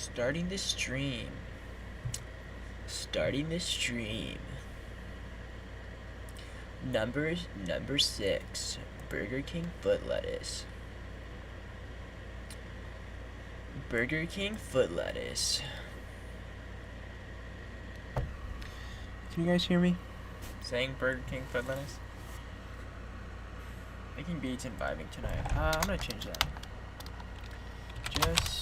Starting the stream. Starting the stream. Number 6. Burger King foot lettuce. Burger King foot lettuce. Can you guys hear me? Saying Burger King foot lettuce? Making beats and vibing tonight. I'm gonna change that. Just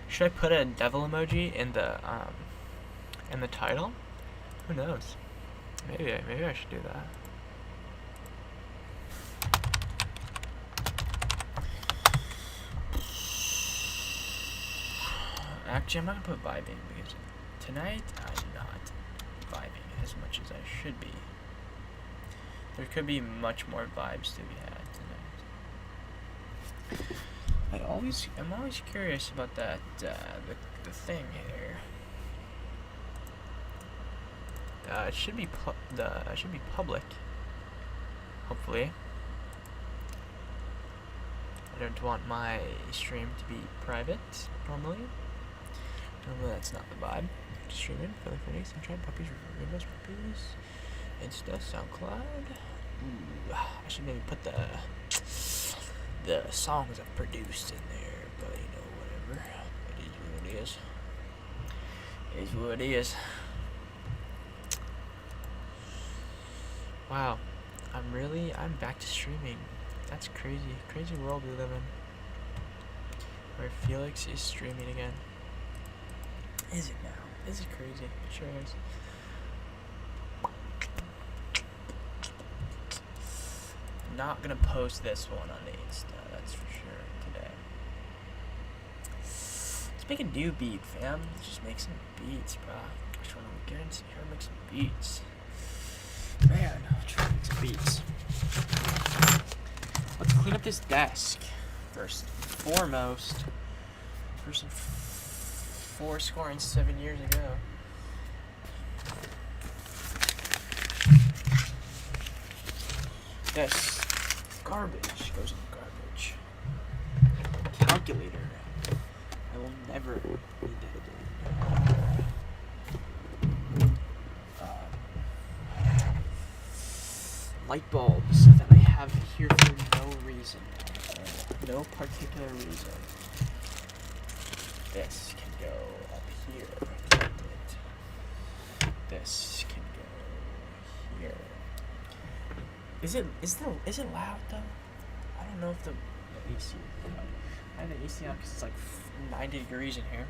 should I put a devil emoji in the title? Who knows? Maybe I should do that. Actually, I'm not gonna put vibing because tonight I'm not vibing as much as I should be. There could be much more vibes to be had tonight. I'm always curious about that the thing here. It should be public. Hopefully. I don't want my stream to be private normally. Normally that's not the vibe. Streaming, feeling for Nathan, trying puppies, rainbows, puppies, insta, soundcloud. Ooh, I should maybe put the songs I've produced in there, but you know, whatever. It is what it is. It is what it is. Wow, I'm back to streaming. That's crazy. Crazy world we live in. Where Felix is streaming again. Is it now? Is it crazy? It sure is. I'm not gonna post this one on the Insta, that's for sure, today. Let's make a new beat, fam. Let's just make some beats, bro. I just wanna get into here and make some beats. Man, I'm trying to make some beats. Let's clean up this desk. First and foremost. First and 7 years ago. This garbage goes in the garbage. Calculator. I will never need that again. Light bulbs that I have here for no reason. No particular reason. This can go up here. This can go here. Is it loud though? I don't know if the AC is loud. I have the AC on because it's like 90 degrees in here.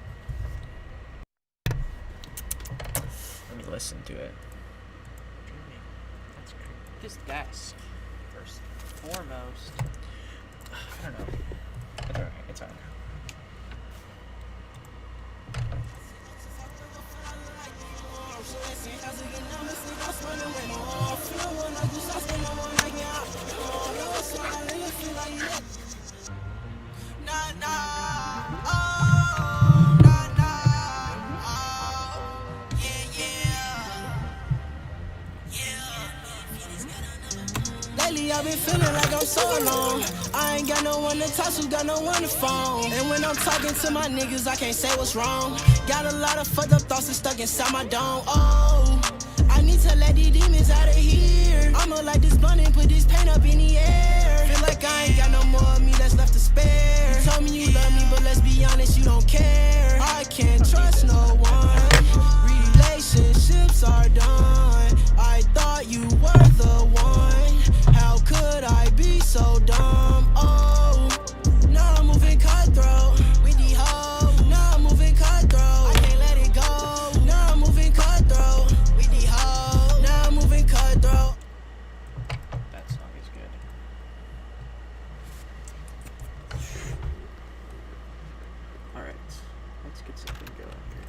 Let me listen to it. That's great. This desk, first and foremost. I don't know. It's alright. It's alright now. Lately I've been feeling like I'm so alone. I ain't got no one to talk to, got no one to phone. And when I'm talking to my niggas, I can't say what's wrong. Got a lot of fucked up thoughts that's stuck inside my dome. Oh, I need to let these demons out of here. I'ma light this blunt and put this paint up in the air. Feel like I ain't got no more of me that's left to spare. You told me you love me, but let's be honest, you don't care. I can't trust no one. Relationships are done. I thought you were the one. How could I be so dumb? Oh, now I'm moving cutthroat with the hoe. Now I'm moving cutthroat. I can't let it go. Now I'm moving cutthroat with the hoe. Now I'm moving cutthroat. That song is good. Alright, let's get something going here.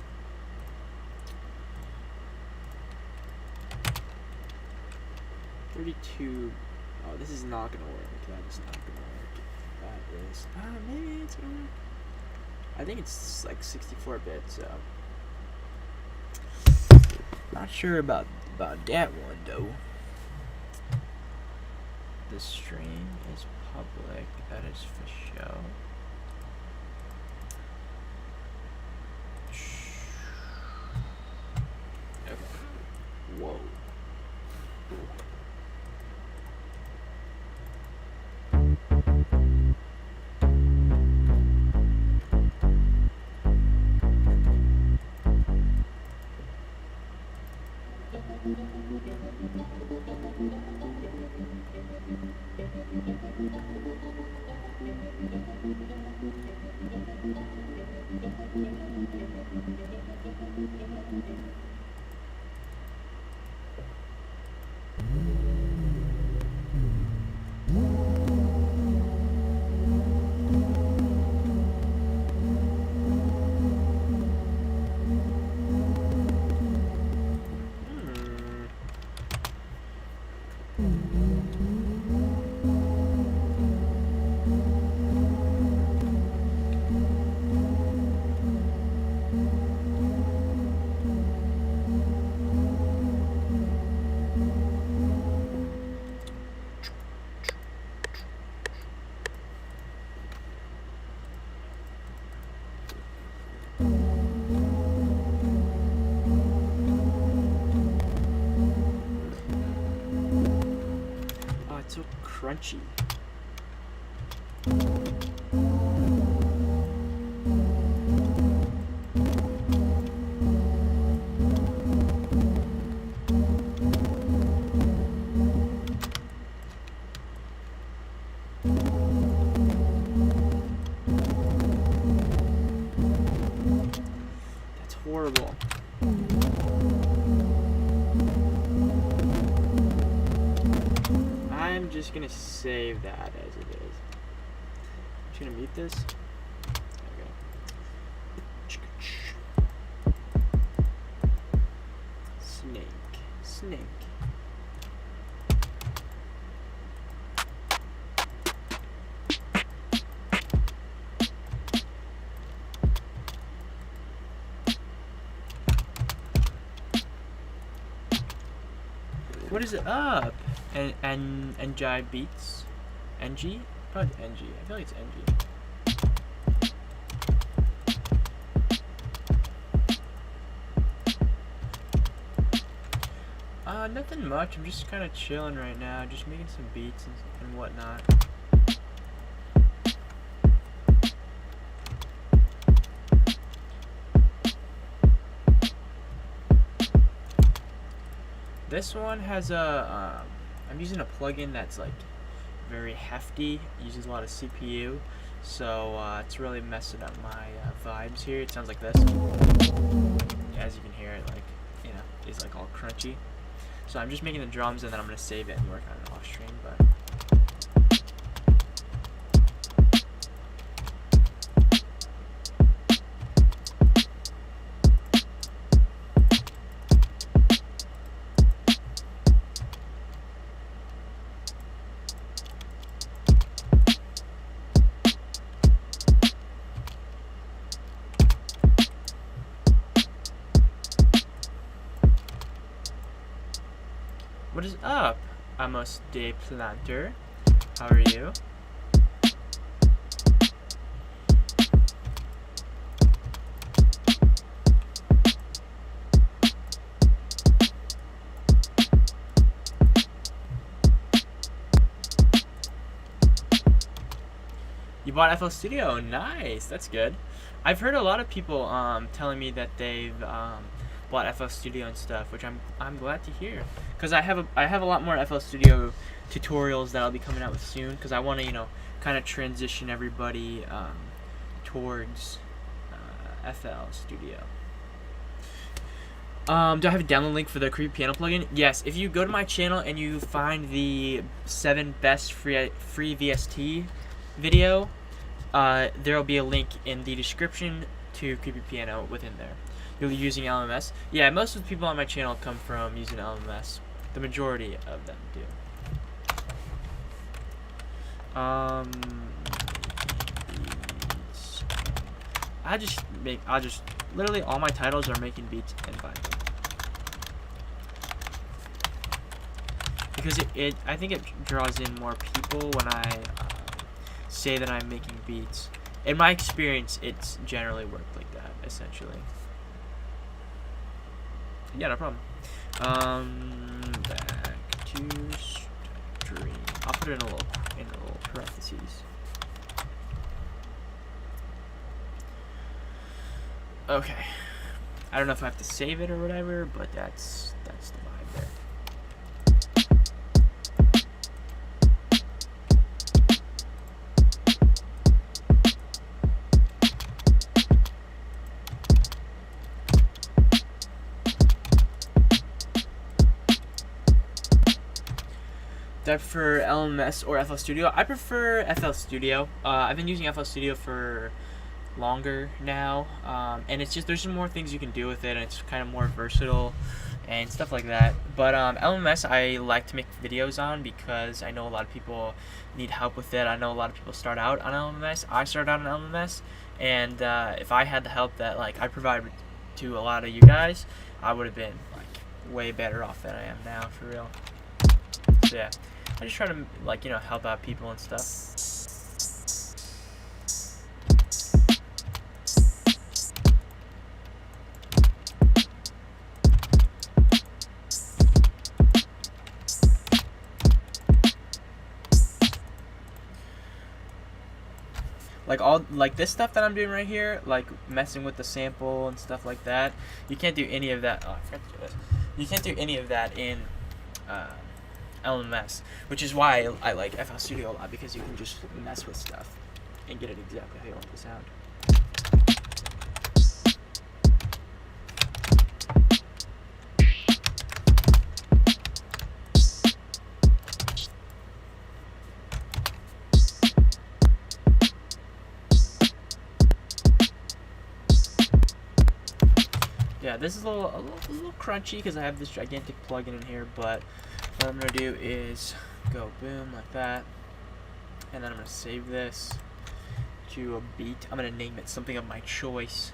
$32 Oh, this is not gonna work. That is not gonna work. That is. Maybe it's gonna work. I think it's like 64-bit, so. Not sure about that one though. The stream is public. That is for show. Okay. Whoa. So crunchy. That's horrible. I'm just gonna save that as it is. I'm just gonna mute this. Okay. Snake. What is it up? And Jai Beats? NG? Probably NG. I feel like it's NG. Nothing much. I'm just kind of chilling right now. Just making some beats and whatnot. This one has a, I'm using a plugin that's like very hefty, uses a lot of CPU, so it's really messing up my vibes here. It sounds like this. As you can hear it, like, you know, it's like all crunchy. So I'm just making the drums and then I'm going to save it and work on it off stream, but. What is up, Amos de Planter? How are you? You bought FL Studio? Nice, that's good. I've heard a lot of people telling me that they've bought FL Studio and stuff, which I'm glad to hear, because I have a lot more FL Studio tutorials that I'll be coming out with soon, because I want to, you know, kind of transition everybody towards FL Studio. Do I have a download link for the Creepy Piano plugin? Yes. If you go to my channel and you find the 7 best free VST video, there will be a link in the description to Creepy Piano within there. You'll be using LMS. Yeah, most of the people on my channel come from using LMS. The majority of them do. Beats. I'll just literally all my titles are making beats and vibing. Because I think it draws in more people when I say that I'm making beats. In my experience, it's generally worked like that, essentially. Yeah, no problem. Back to stream. I'll put it in a little parentheses. Okay. I don't know if I have to save it or whatever, but that's the vibe there. Do I prefer LMS or FL Studio? I prefer FL Studio. I've been using FL Studio for longer now, and it's just there's some more things you can do with it, and it's kind of more versatile and stuff like that. But LMS I like to make videos on because I know a lot of people need help with it. I know a lot of people start out on LMS. I started out on LMS, and if I had the help that like I provide to a lot of you guys, I would have been like way better off than I am now, for real. So yeah, I just try to like, you know, help out people and stuff. Like this stuff that I'm doing right here, like messing with the sample and stuff like that, you can't do any of that. Oh, I forgot to do this. You can't do any of that in LMS, which is why I like FL Studio a lot, because you can just mess with stuff and get it exactly how you want it to sound. Yeah, this is a little crunchy because I have this gigantic plugin in here, but what I'm going to do is go boom like that, and then I'm going to save this to a beat. I'm going to name it something of my choice.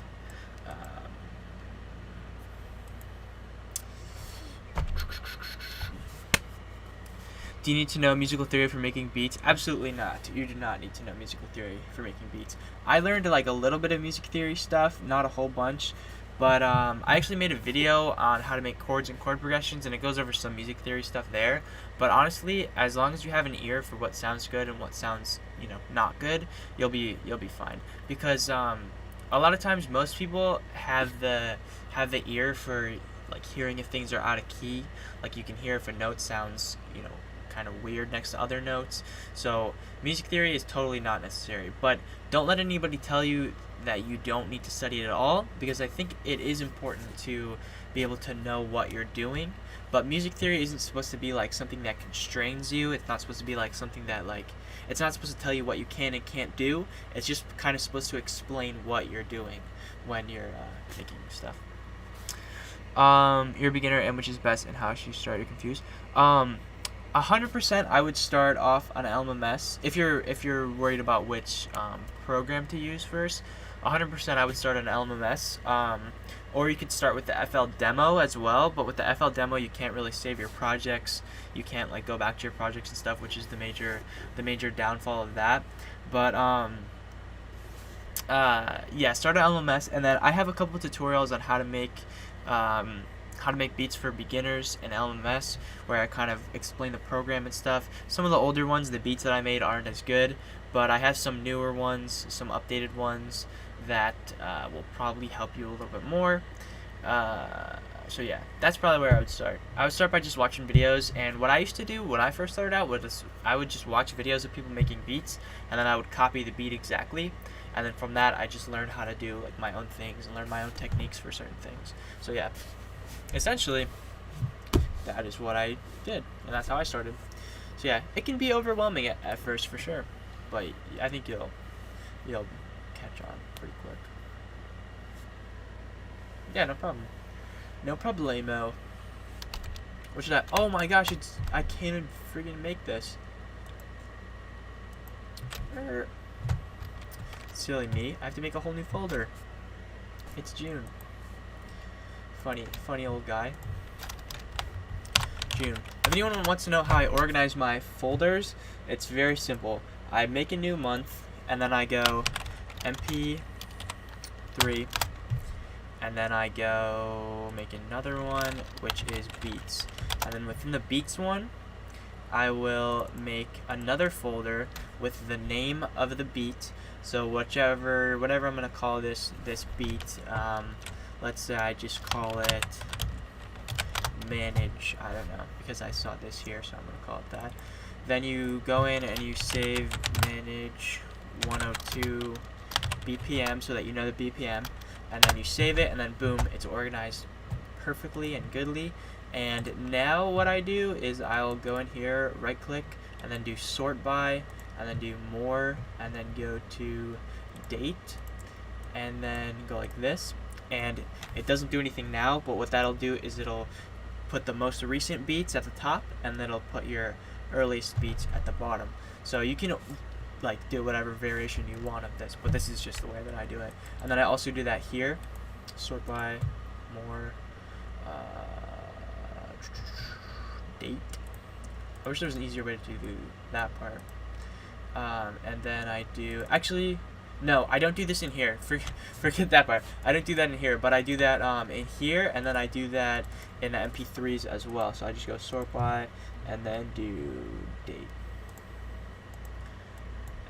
Do you need to know musical theory for making beats? Absolutely not. You do not need to know musical theory for making beats. I learned like a little bit of music theory stuff, not a whole bunch. But I actually made a video on how to make chords and chord progressions, and it goes over some music theory stuff there. But honestly, as long as you have an ear for what sounds good and what sounds, you know, not good, you'll be fine. Because a lot of times most people have the ear for like hearing if things are out of key. Like you can hear if a note sounds, you know, kind of weird next to other notes. So music theory is totally not necessary. But don't let anybody tell you that you don't need to study it at all, because I think it is important to be able to know what you're doing. But music theory isn't supposed to be like something that constrains you. It's not supposed to be like something that like, it's not supposed to tell you what you can and can't do. It's just kind of supposed to explain what you're doing when you're making stuff. You're a beginner, and which is best, and how should you start? You're confused. 100% I would start off on LMS. If you're worried about which program to use first, 100% I would start on LMS. Or you could start with the FL demo as well, but with the FL demo you can't really save your projects. You can't like go back to your projects and stuff, which is the major downfall of that. But yeah, start on LMS, and then I have a couple tutorials on how to make beats for beginners in LMS, where I kind of explain the program and stuff. Some of the older ones, the beats that I made aren't as good, but I have some newer ones, some updated ones that will probably help you a little bit more. So yeah, that's probably where I would start. I would start by just watching videos, and what I used to do when I first started out was I would just watch videos of people making beats, and then I would copy the beat exactly, and then from that I just learned how to do like my own things and learn my own techniques for certain things. So yeah, essentially that is what I did, and that's how I started. So yeah, it can be overwhelming at first for sure, but I think you'll catch on pretty quick. Yeah, no problem. No problemo. What should I? Oh my gosh, I can't even freaking make this. Silly me. I have to make a whole new folder. It's June. Funny old guy. June. If anyone wants to know how I organize my folders, it's very simple. I make a new month, and then I go MP3, and then I go make another one, which is Beats. And then within the Beats one, I will make another folder with the name of the beat. So whatever I'm gonna call this beat, let's say I just call it manage. I don't know, because I saw this here, so I'm gonna call it that. Then you go in and you save manage 102 BPM so that you know the BPM, and then you save it, and then boom, it's organized perfectly and goodly. And now what I do is I'll go in here, right click, and then do sort by, and then do more, and then go to date, and then go like this. And it doesn't do anything now, but what that'll do is it'll put the most recent beats at the top, and then it'll put your earliest beats at the bottom. So you can like do whatever variation you want of this, but this is just the way that I do it. And then I also do that here, sort by, more, date. I wish there was an easier way to do that part. And then I do, actually, no, I don't do this in here. Forget that part. I don't do that in here, but I do that in here, and then I do that in the MP3s as well. So I just go sort by, and then do date,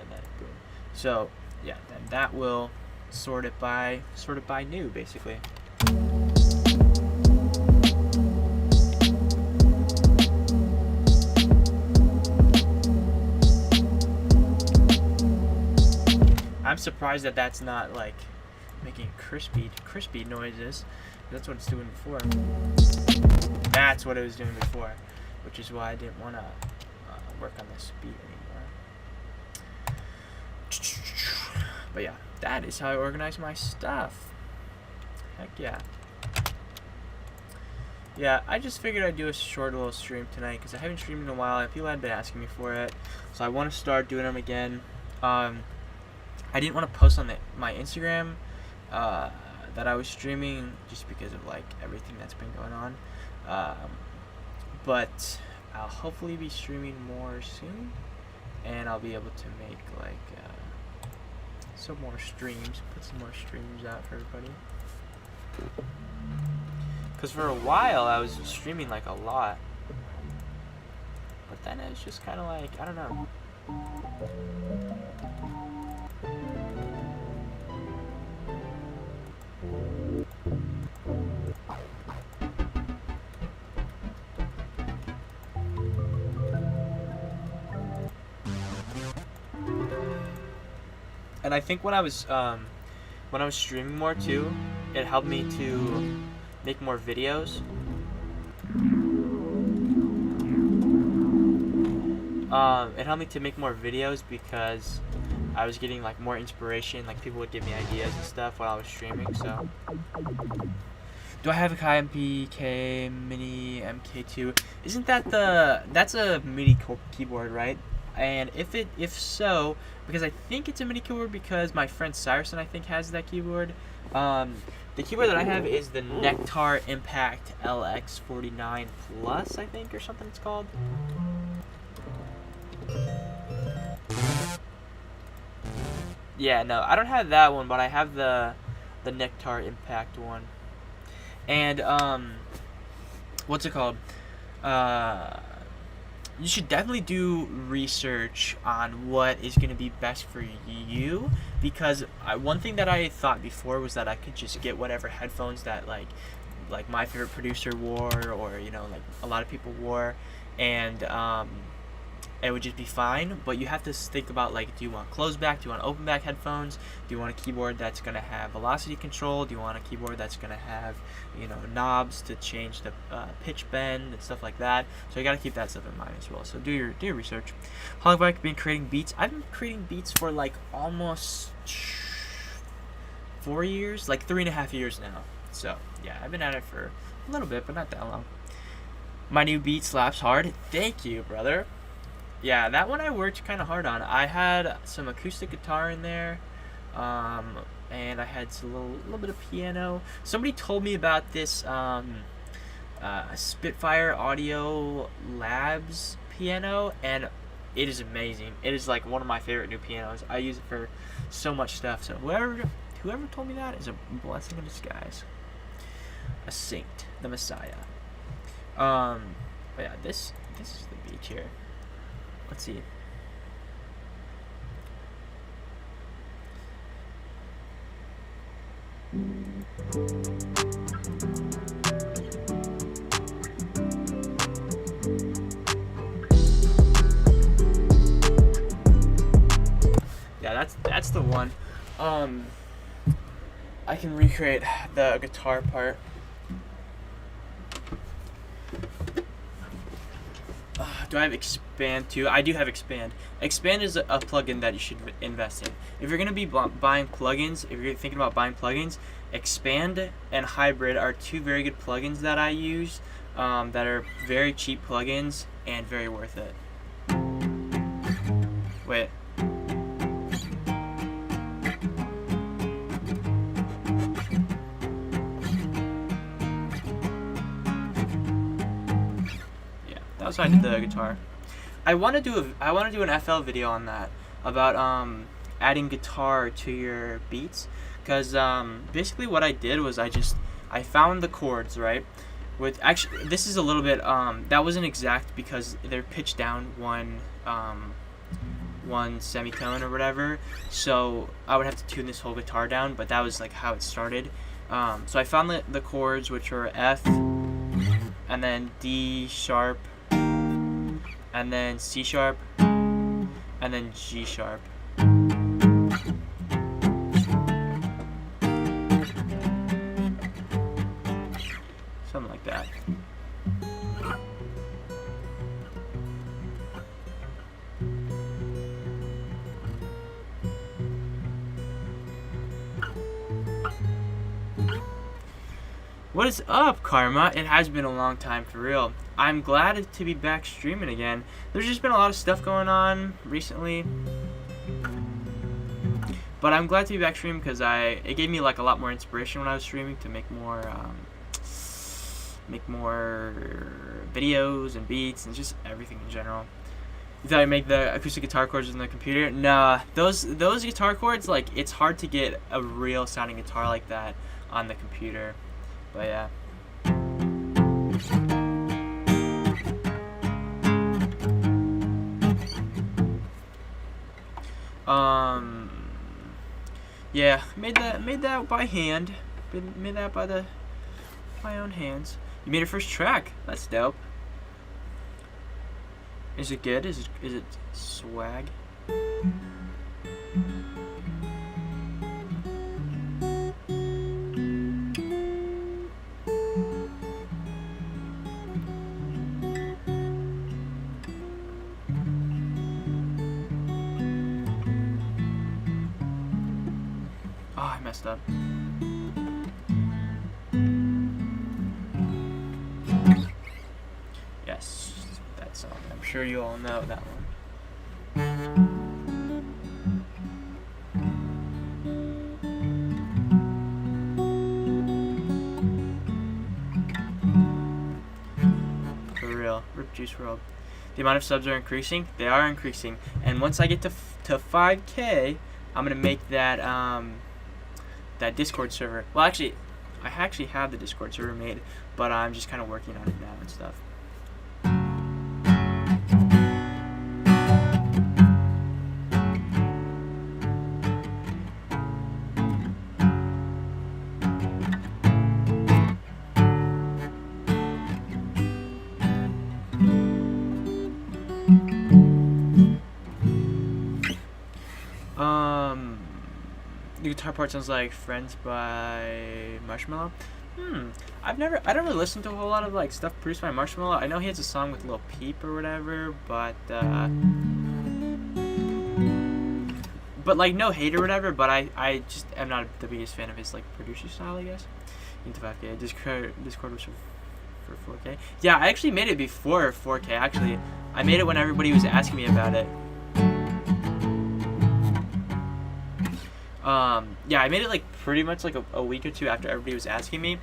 and then boom. So yeah, then that will sort it by new, basically. I'm surprised that that's not like making crispy noises. That's what it's doing before. That's what it was doing before, which is why I didn't want to work on this beat anymore. But yeah, that is how I organize my stuff. Heck yeah. Yeah, I just figured I'd do a short little stream tonight because I haven't streamed in a while and people had been asking me for it. So I want to start doing them again. I didn't want to post on my Instagram that I was streaming just because of like everything that's been going on. But I'll hopefully be streaming more soon, and I'll be able to make like some more streams, put some more streams out for everybody. Because for a while I was streaming like a lot, but then it was just kind of like, I don't know. And I think when I was streaming more too, it helped me to make more videos. It helped me to make more videos because I was getting like more inspiration. Like people would give me ideas and stuff while I was streaming. So, do I have a Kai MPK Mini MK2? Isn't that that's a MIDI keyboard, right? And if so, because I think it's a MIDI keyboard because my friend Cyrus I think has that keyboard. The keyboard that I have is the Nectar Impact LX49 Plus, I think, or something it's called. Yeah, no, I don't have that one, but I have the Nectar Impact one. And what's it called? You should definitely do research on what is going to be best for you, because one thing that I thought before was that I could just get whatever headphones that like my favorite producer wore, or you know, like a lot of people wore, and it would just be fine. But you have to think about, like, do you want closed back, do you want open back headphones, do you want a keyboard that's going to have velocity control, do you want a keyboard that's going to have, you know, knobs to change the pitch bend and stuff like that. So you got to keep that stuff in mind as well. So do your research. How long have I been creating beats? I've been creating beats for like almost 4 years, like 3.5 years now. So yeah, I've been at it for a little bit, but not that long. My new beat slaps hard. Thank you, brother. yeah, that one I worked kind of hard on. I had some acoustic guitar in there, and I had a little bit of piano. Somebody told me about this Spitfire Audio Labs piano, and it is amazing. It is like one of my favorite new pianos. I use it for so much stuff. So whoever told me that is a blessing in disguise. A saint, the Messiah. But yeah, this is the beach here. Let's see. Yeah, that's the one. I can recreate the guitar part. Do I have Expand too? I do have Expand. Expand is a plugin that you should invest in. If you're going to be buying plugins, if you're thinking about buying plugins, Expand and Hybrid are two very good plugins that I use, that are very cheap plugins and very worth it. Wait. That's how I did the guitar. I want to do an FL video on that, about adding guitar to your beats, because basically what I did was I found the chords, right, with actually this is a little bit that wasn't exact because they're pitched down one semitone or whatever, so I would have to tune this whole guitar down, but that was like how it started. So I found the chords, which were F and then D sharp, and then C sharp, and then G sharp. Something like that. What is up, Karma? It has been a long time for real. I'm glad to be back streaming again. There's just been a lot of stuff going on recently, but I'm glad to be back streaming because it gave me like a lot more inspiration when I was streaming to make more videos and beats and just everything in general. You thought I'd make the acoustic guitar chords on the computer? Nah, those guitar chords, like, it's hard to get a real sounding guitar like that on the computer. But yeah. Yeah, made that by hand. Made that by my own hands. You made your first track. That's dope. Is it good? Is it swag? Up. Yes, that song. I'm sure you all know that one. For real, Rip Juice WRLD. The amount of subs are increasing. They are increasing, and once I get to 5K, I'm gonna make that that Discord server. Well, actually, I actually have the Discord server made, but I'm just kind of working on it now and stuff. The guitar part sounds like Friends by Marshmello. I don't really listen to a whole lot of like stuff produced by Marshmello. I know he has a song with Lil Peep or whatever, but like no hate or whatever, but I just am not the biggest fan of his like producer style, I guess. Into 5K. Discord was for 4K. Yeah, I actually made it before 4K actually. I made it when everybody was asking me about it. Yeah, I made it like pretty much like a week or two after everybody was asking me.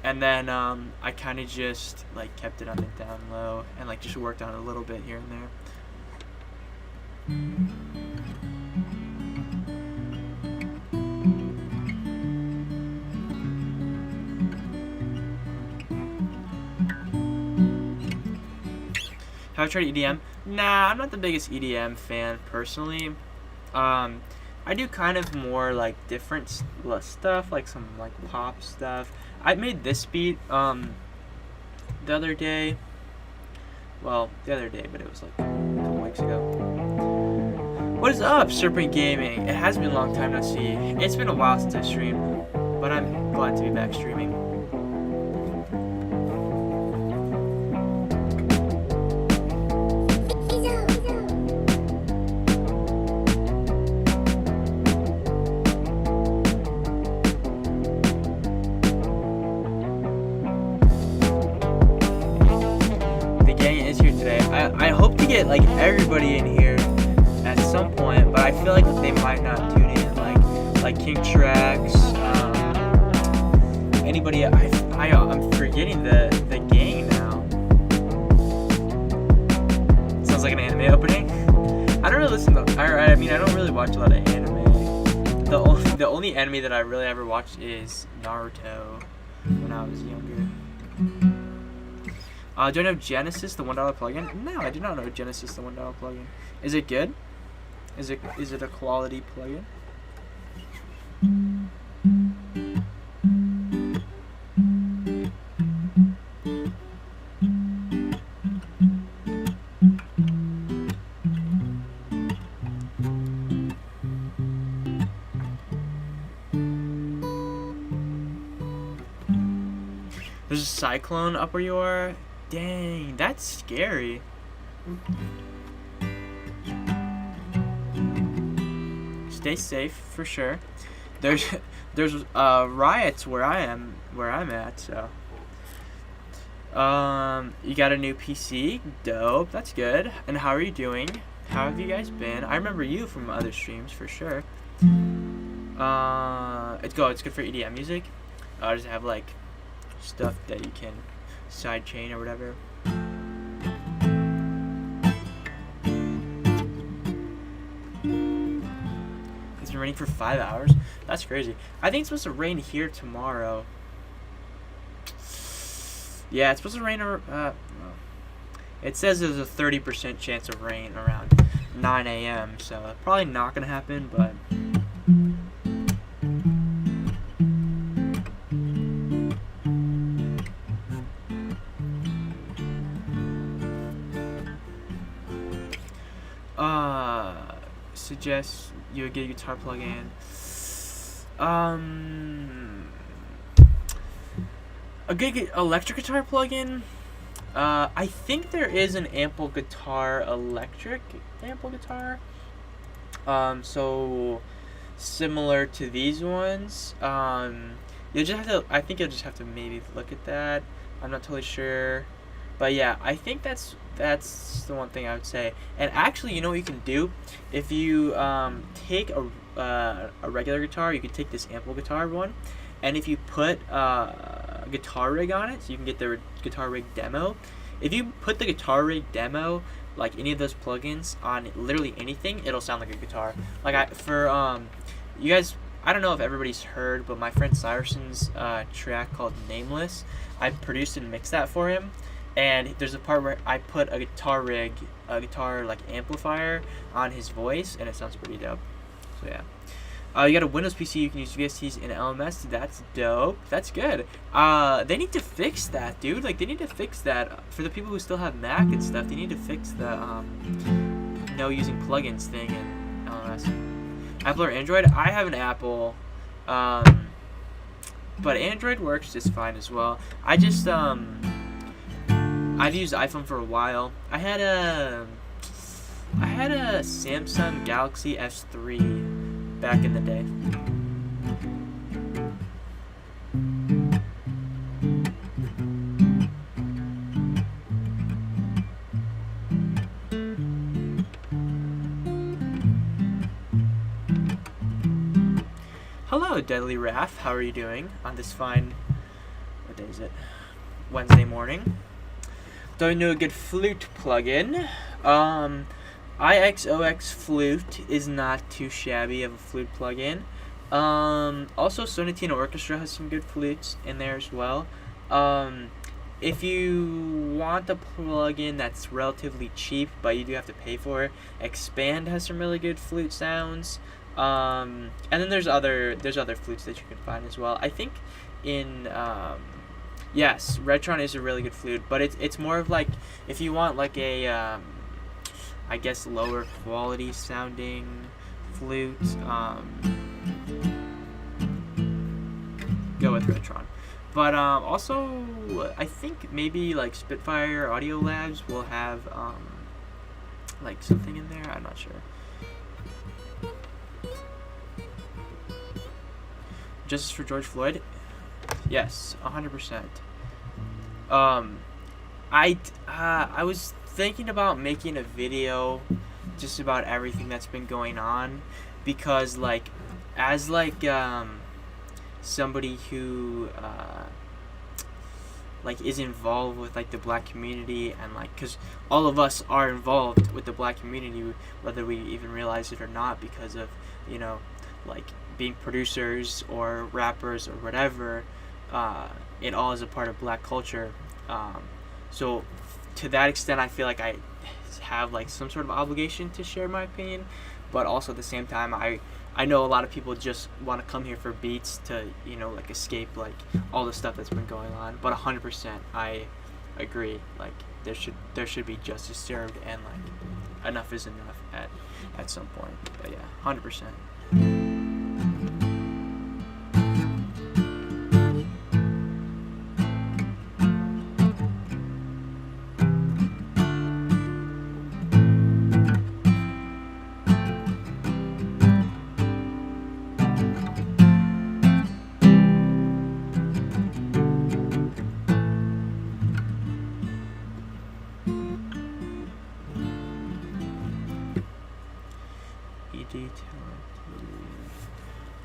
And then I kind of just like kept it on the down low and like just worked on it a little bit here and there. Have I tried EDM? Nah, I'm not the biggest EDM fan personally. I do kind of more like different stuff, like some like pop stuff. I made this beat the other day. Well, the other day, but it was like a couple weeks ago. What is up, Serpent Gaming? It has been a long time no see. It's been a while since I streamed, but I'm glad to be back streaming. I hope to get like everybody in here at some point, but I feel like they might not tune in. Like King Trax, anybody. I'm forgetting the gang now. Sounds like an anime opening. I don't really listen to. I mean, I don't really watch a lot of anime. The only anime that I really ever watched is Naruto when I was younger. Do I know Genesis, the $1 plugin? No, I do not know Genesis, the $1 plugin. Is it good? Is it a quality plugin? There's a cyclone up where you are? Dang, that's scary. Stay safe for sure. There's riots where I'm at, so. You got a new PC? Dope, that's good. And how are you doing? How have you guys been? I remember you from other streams for sure. It's good for EDM music. Just have like stuff that you can sidechain or whatever. It's been raining for 5 hours. That's crazy. I think it's supposed to rain here tomorrow. Yeah, it's supposed to rain. It says there's a 30% chance of rain around 9 a.m. So probably not gonna happen, but. Suggest you get a guitar plug-in. A good electric guitar plug-in. I think there is an ample guitar, electric ample guitar. So similar to these ones. You'll just have to. I think you'll just have to maybe look at that. I'm not totally sure, but yeah, I think that's the one thing I would say. And actually, you know what you can do? If you take a regular guitar, you can take this ample guitar one, and if you put a guitar rig on it, so you can get the guitar rig demo. If you put the guitar rig demo, like any of those plugins on literally anything, it'll sound like a guitar. Like you guys, I don't know if everybody's heard, but my friend Cyrerson's track called Nameless, I produced and mixed that for him. And there's a part where I put a guitar like amplifier on his voice, and it sounds pretty dope. So yeah. You got a Windows PC, you can use VSTs in LMS. That's dope. That's good. They need to fix that, dude. Like, they need to fix that. For the people who still have Mac and stuff, they need to fix the no using plugins thing in LMS. Apple or Android? I have an Apple. But Android works just fine as well. I've used iPhone for a while. I had a Samsung Galaxy S3 back in the day. Hello, Deadly Wrath. How are you doing on this fine, what day is it? Wednesday morning. Don't know a good flute plugin. IXOX Flute is not too shabby of a flute plugin. Also, Sonatina Orchestra has some good flutes in there as well. If you want a plugin that's relatively cheap, but you do have to pay for it, Expand has some really good flute sounds. And then there's other flutes that you can find as well. I think in yes, Retron is a really good flute, but it's more of like if you want like a I guess lower quality sounding flute, go with Retron. But also, I think maybe like Spitfire Audio Labs will have like something in there. I'm not sure. Justice for George Floyd? Yes, 100%. I was thinking about making a video just about everything that's been going on, because like as like somebody who like is involved with like the black community, and like because all of us are involved with the black community whether we even realize it or not, because of, you know, like being producers or rappers or whatever, it all is a part of black culture. So to that extent, I feel like I have like some sort of obligation to share my opinion, but also at the same time, I know a lot of people just want to come here for beats to, you know, like escape like all the stuff that's been going on. But 100%, I agree. Like there should be justice served, and like enough is enough at some point. But yeah, 100%.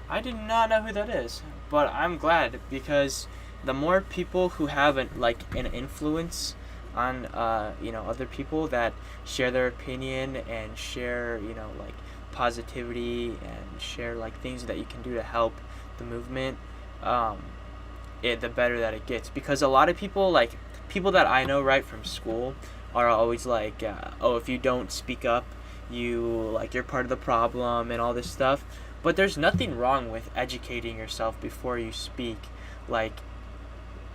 I did not know who that is, but I'm glad, because the more people who have an influence on you know, other people that share their opinion and share, you know, like positivity and share like things that you can do to help the movement, the better that it gets. Because a lot of people, like people that I know right from school, are always like, oh, if you don't speak up, you're part of the problem and all this stuff. But there's nothing wrong with educating yourself before you speak. Like,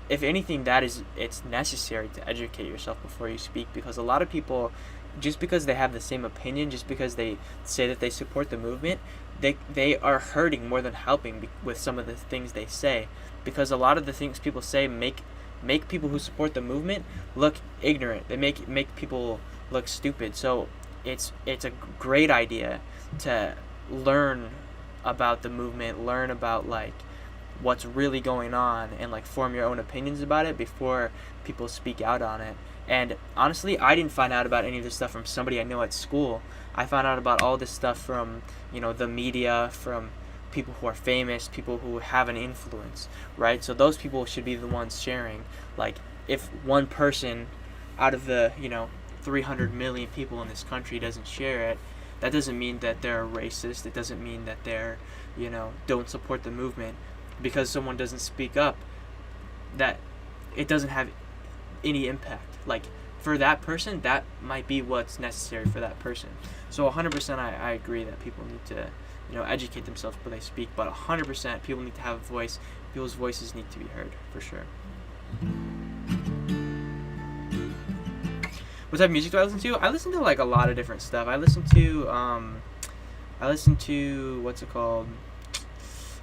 if anything, it's necessary to educate yourself before you speak, because a lot of people, just because they have the same opinion, just because they say that they support the movement, they are hurting more than helping with some of the things they say, because a lot of the things people say make people who support the movement look ignorant. They make people look stupid. So it's a great idea to learn about the movement, learn about like what's really going on, and like form your own opinions about it before people speak out on it. And honestly, I didn't find out about any of this stuff from somebody I know at school. I found out about all this stuff from, you know, the media, from people who are famous, people who have an influence, right? So those people should be the ones sharing. Like, if one person out of the, you know, 300 million people in this country doesn't share it, that doesn't mean that they're racist. It doesn't mean that they're, you know, don't support the movement. Because someone doesn't speak up, that it doesn't have any impact. Like, for that person, that might be what's necessary for that person. So 100% I agree that people need to, you know, educate themselves before they speak. But 100% people need to have a voice. People's voices need to be heard, for sure. What type of music do I listen to? I listen to like a lot of different stuff. I listen to what's it called?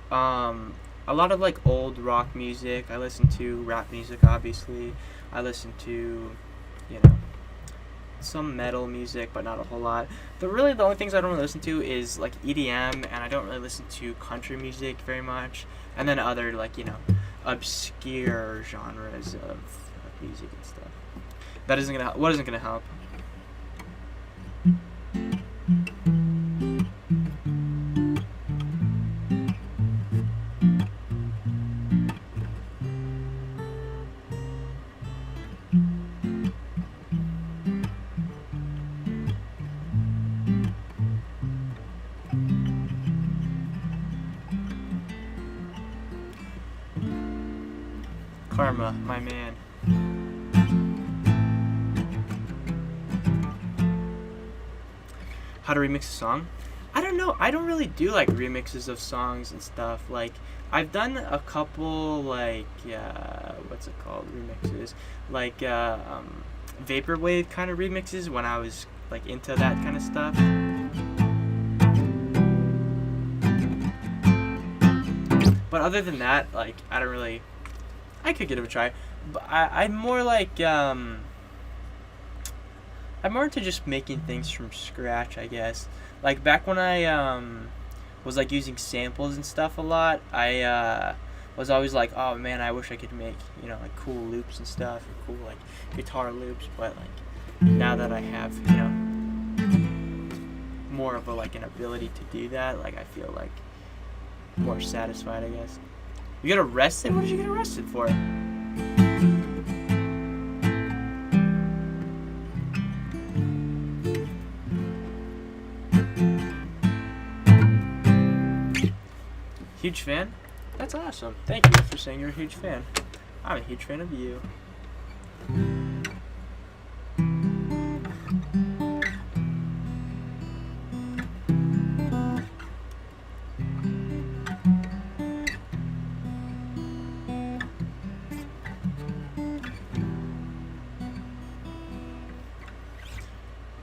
A lot of like old rock music. I listen to rap music, obviously. I listen to, you know, some metal music, but not a whole lot. The only things I don't really listen to is like EDM, and I don't really listen to country music very much. And then other like, you know, obscure genres of music and stuff. What isn't gonna help? Karma, my man. How to remix a song? I don't know. I don't really do like remixes of songs and stuff. Like I've done a couple like what's it called, remixes, like vaporwave kind of remixes when I was like into that kind of stuff. But other than that, like I don't really. I could give it a try, but I'm more like I'm more into just making things from scratch, I guess. Like back when I was like using samples and stuff a lot, I was always like, oh man, I wish I could make, you know, like cool loops and stuff, or cool like guitar loops. But like now that I have, you know, more of a like an ability to do that, like I feel like more satisfied, I guess. You get arrested? What did you get arrested for? Huge fan? That's awesome. Thank you for saying you're a huge fan. I'm a huge fan of you.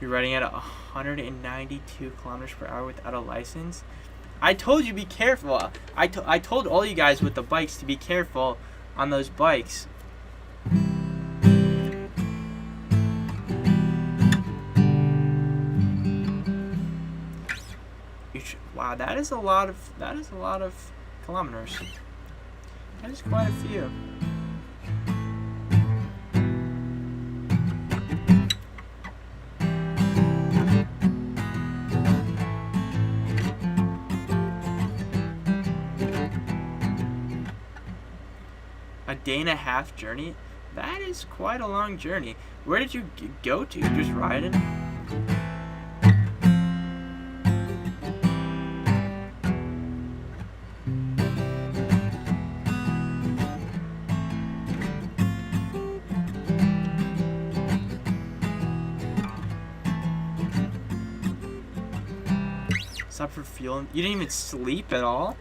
You're riding at 192 kilometers per hour without a license? I told you be careful. I told all you guys with the bikes to be careful on those bikes. Wow, that is a lot of kilometers. That is quite a few. A day and a half journey? That is quite a long journey. Where did you go to? Just riding? Stop for fuel. You didn't even sleep at all?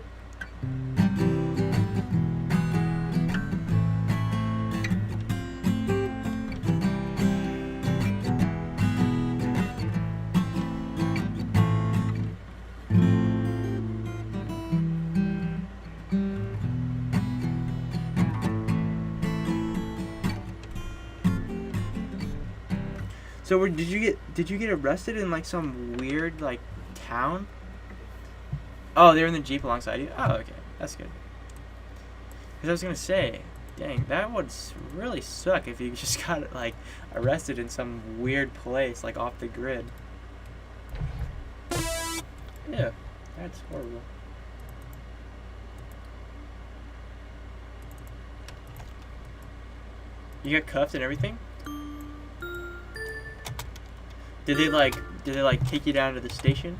So did you get arrested in like some weird like town? Oh, they were in the Jeep alongside you? Oh, okay. That's good. Because I was going to say, dang, that would really suck if you just got like arrested in some weird place like off the grid. Yeah, that's horrible. You got cuffed and everything? Did they like take you down to the station?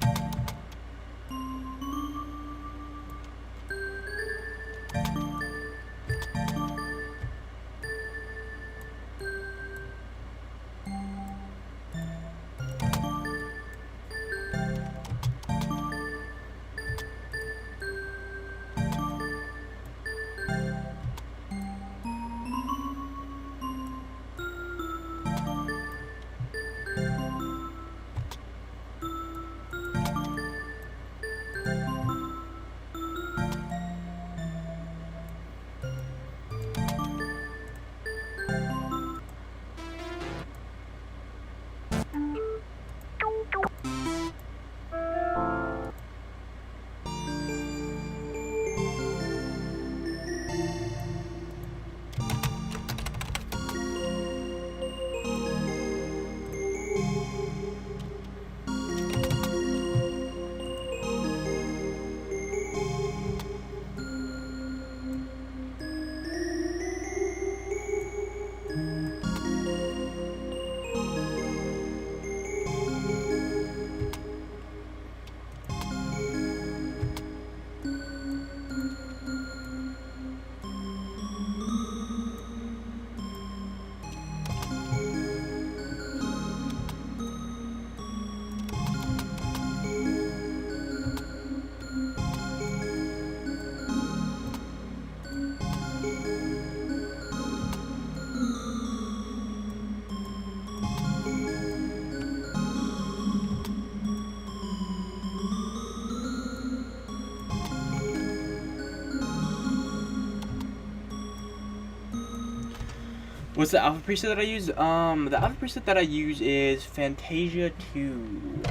What's the alpha preset that I use? The alpha preset that I use is Fantasia 2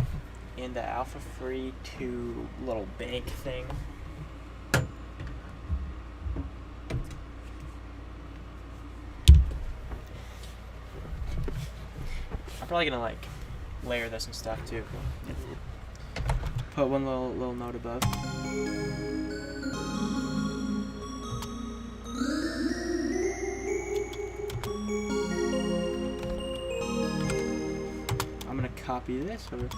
in the alpha free 2 little bank thing. I'm probably gonna like layer this and stuff too. Put one little note above. I'm gonna copy this over.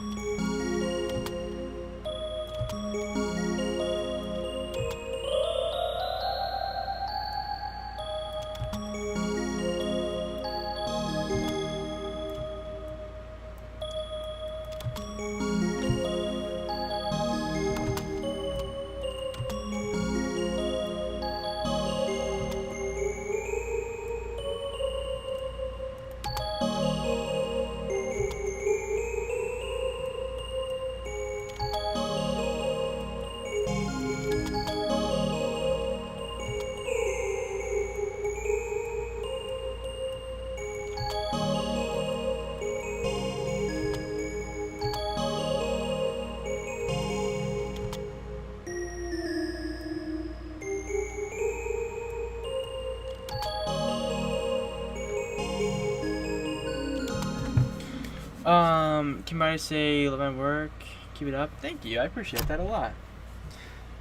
Can I say love my work? Keep it up. Thank you. I appreciate that a lot.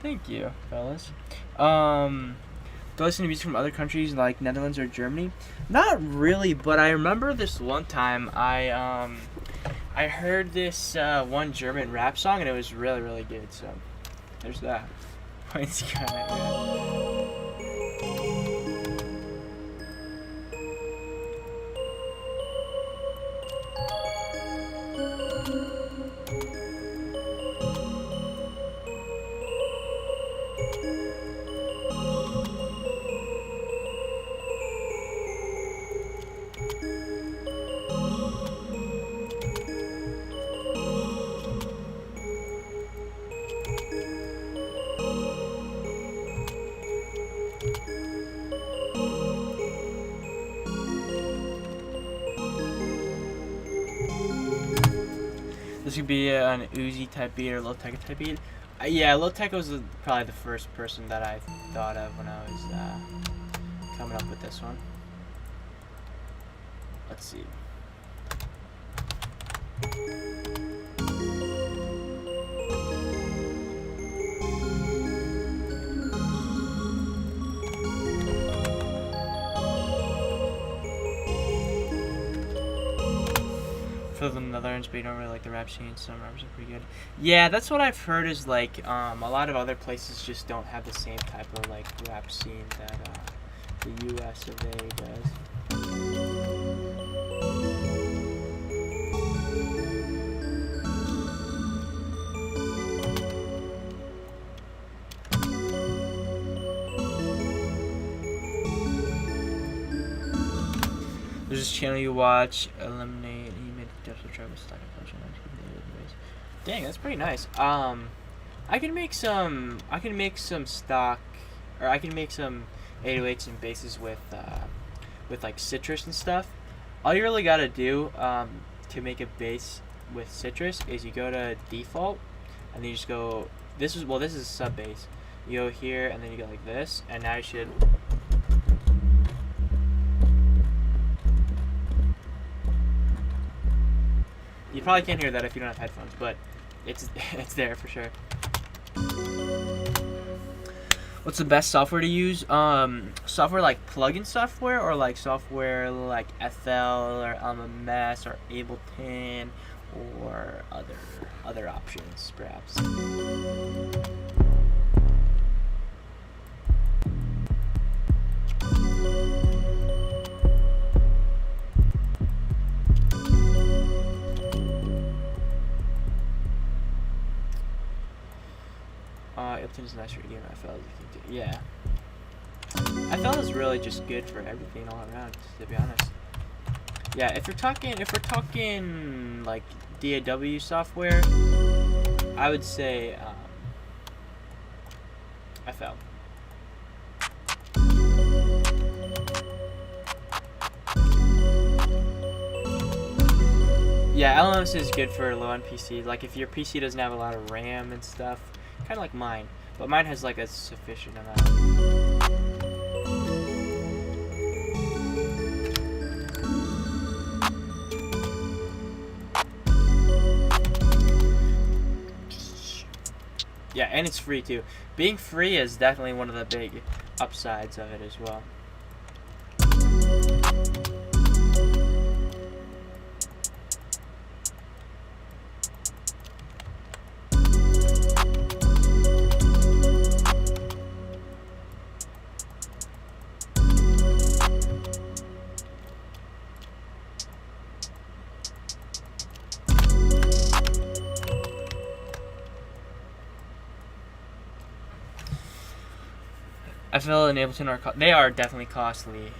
Thank you, fellas. Do I listen to music from other countries like Netherlands or Germany? Not really, but I remember this one time I heard this one German rap song and it was really, really good. So there's that. Points kind of good. This could be an Uzi type beat or Low Tech type beat. Yeah, Low Tech was probably the first person that I thought of when I was coming up with this one. Let's see. For the Netherlands, but you don't really like the rap scene. Some rappers are pretty good. Yeah, that's what I've heard. Is like a lot of other places just don't have the same type of like rap scene that the U.S. of A does. There's this channel you watch, Eliminate. Dang, that's pretty nice. I can make some stock, or I can make some 808s and basses with like citrus and stuff. All you really gotta do to make a bass with citrus is you go to default, and then you just go. This is sub bass. You go here, and then you go like this, and now you should. You probably can't hear that if you don't have headphones, but it's there for sure. What's the best software to use? Software like plugin software, or like software like FL or LMS or Ableton, or other options perhaps. Ableton is nice for EDM. FL, yeah. FL is really just good for everything all around, to be honest. Yeah, if we're talking like DAW software, I would say FL. Yeah, LMS is good for low-end PCs. Like if your PC doesn't have a lot of RAM and stuff, kind of like mine, but mine has like a sufficient amount. Yeah, and it's free too. Being free is definitely one of the big upsides of it as well. FL and Ableton are definitely costly.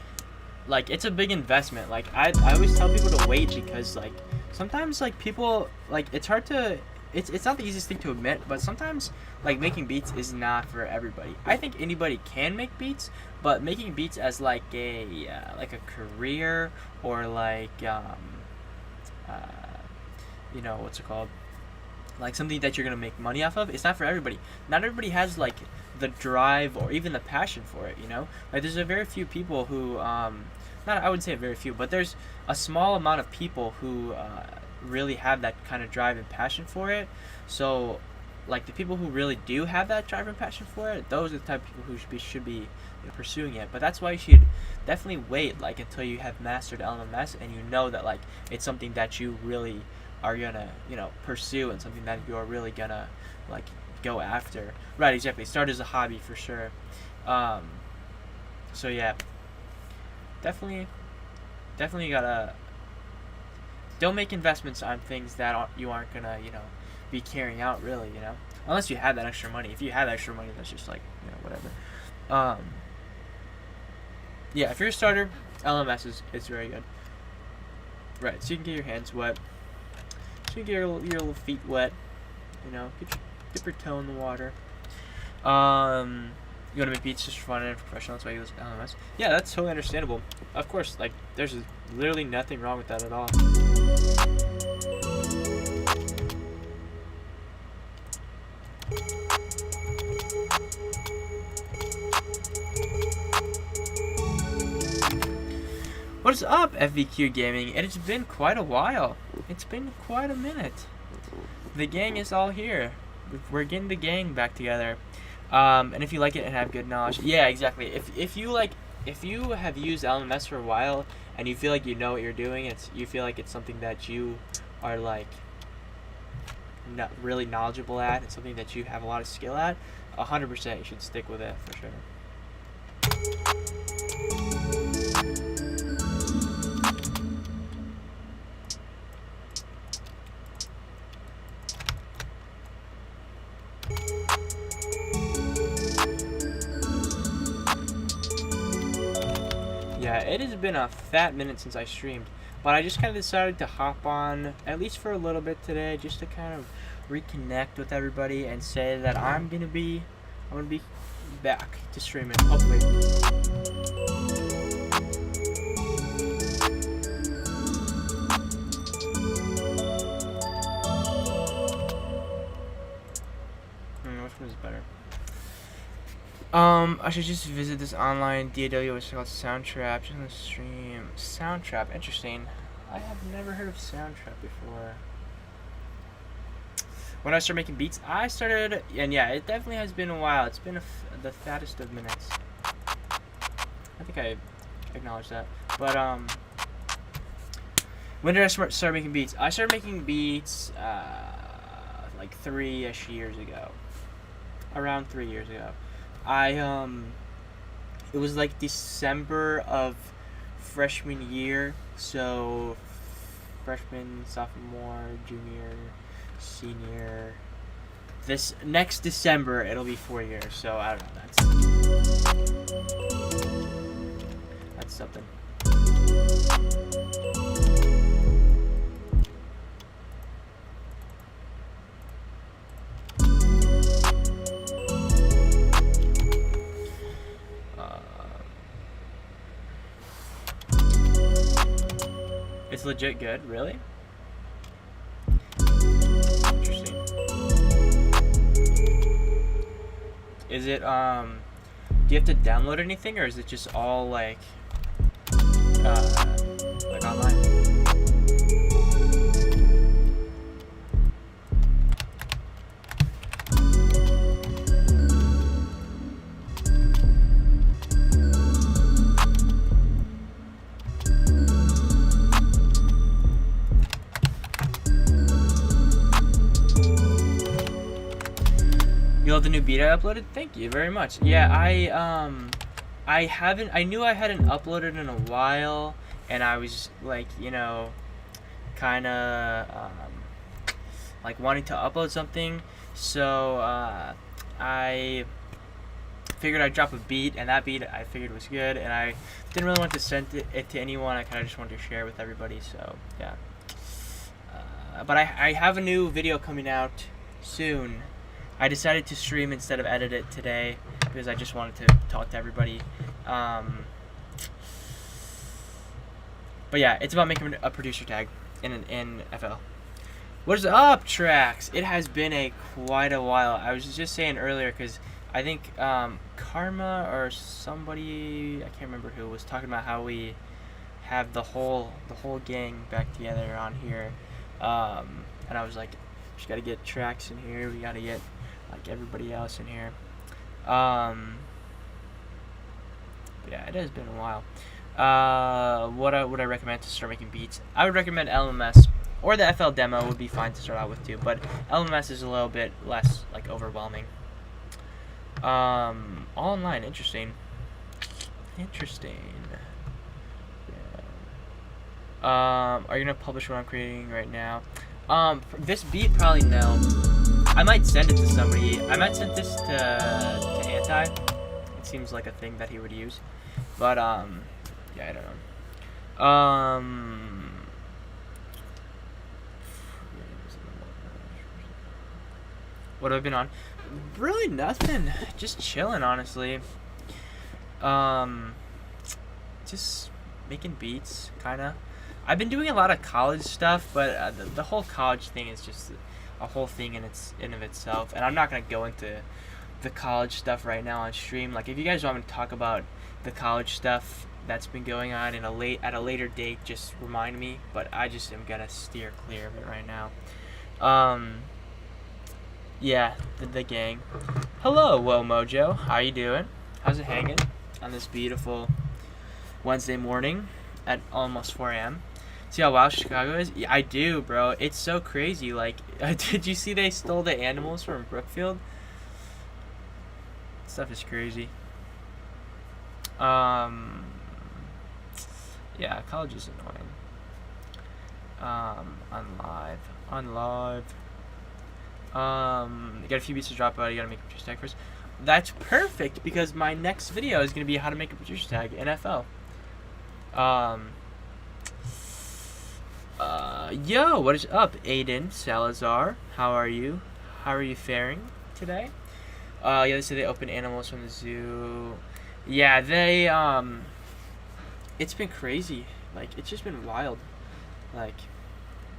Like it's a big investment. Like I always tell people to wait because like sometimes like people like it's hard to it's not the easiest thing to admit, but sometimes like making beats is not for everybody. I think anybody can make beats, but making beats as like a career or like you know what's it called, like something that you're gonna make money off of, it's not for everybody. Not everybody has like the drive or even the passion for it, you know. Like there's a very few people who not I wouldn't say a very few, but there's a small amount of people who really have that kind of drive and passion for it. So like the people who really do have that drive and passion for it, those are the type of people who should be you know, pursuing it. But that's why you should definitely wait like until you have mastered LMS and you know that like it's something that you really are gonna you know pursue and something that you're really gonna like go after. Right, exactly. Start as a hobby for sure. So yeah, definitely gotta don't make investments on things that you aren't gonna you know be carrying out really, you know, unless you have that extra money. If you have extra money, that's just like you know whatever. Yeah, if you're a starter, LMS is very good. Right, so you can get your hands wet, so you can get your little feet wet, you know, dip your toe in the water. You want to make beats just for fun and professional, that's why you use LMS. Yeah, that's totally understandable. Of course, like, there's literally nothing wrong with that at all. What's up, FVQ Gaming? It's been quite a while. It's been quite a minute. The gang is all here. We're getting the gang back together. And if you like it and have good knowledge, yeah, exactly. If you have used LMS for a while and you feel like you know what you're doing, you feel like it's something that you are like not really knowledgeable at, it's something that you have a lot of skill at, 100% you should stick with it for sure. Yeah, it has been a fat minute since I streamed, but I just kind of decided to hop on at least for a little bit today, just to kind of reconnect with everybody and say that I'm gonna be back to streaming, hopefully. Which one is better? I should just visit this online DAW, which is called Soundtrap, just on the stream. Soundtrap, interesting. I have never heard of Soundtrap before. When I started making beats, I started, and yeah, it definitely has been a while. It's been the fattest of minutes. I think I acknowledged that. But, when did I start making beats? I started making beats, like 3-ish years ago. Around 3 years ago. It was like December of freshman year, so freshman, sophomore, junior, senior. This next December, it'll be 4 years, so I don't know, that's something. It's legit good, really? Is it do you have to download anything, or is it just all like online? You love the new beat I uploaded? Thank you very much. Yeah, I haven't. I knew I hadn't uploaded in a while, and I was like, you know, kind of like wanting to upload something. So I figured I'd drop a beat, and that beat I figured was good, and I didn't really want to send it to anyone. I kind of just wanted to share with everybody. So yeah. But I have a new video coming out soon. I decided to stream instead of edit it today because I just wanted to talk to everybody. But yeah, it's about making a producer tag in FL. What is up, Trax? It has been quite a while. I was just saying earlier because I think Karma or somebody, I can't remember who, was talking about how we have the whole gang back together on here. And I was like, just gotta get Trax in here. We gotta get like everybody else in here. But yeah, it has been a while. What would I recommend to start making beats? I would recommend LMS, or the FL demo would be fine to start out with too, but LMS is a little bit less like overwhelming. All online, interesting. Yeah. Are you gonna publish what I'm creating right now? This beat, probably no. I might send it to somebody. I might send this to Anti. It seems like a thing that he would use. But, yeah, I don't know. What have I been on? Really nothing. Just chilling, honestly. Just making beats, kinda. I've been doing a lot of college stuff, but the whole college thing is just a whole thing in of itself, and I'm not gonna go into the college stuff right now on stream. Like, if you guys want me to talk about the college stuff that's been going on at a later date, just remind me. But I just am gonna steer clear of it right now. Yeah, the gang. Hello, Whoa Mojo. How you doing? How's it hanging on this beautiful Wednesday morning at almost 4 a.m.? See how wild Chicago is? Yeah, I do, bro. It's so crazy. Like, did you see they stole the animals from Brookfield? Stuff is crazy. Yeah, college is annoying. On live. You got a few beats to drop out. You gotta make a producer tag first. That's perfect because my next video is gonna be how to make a producer tag in FL. Yo, what is up, Aiden Salazar? How are you? How are you faring today? Yeah, they say they open animals from the zoo. Yeah, they, it's been crazy. Like, it's just been wild. Like,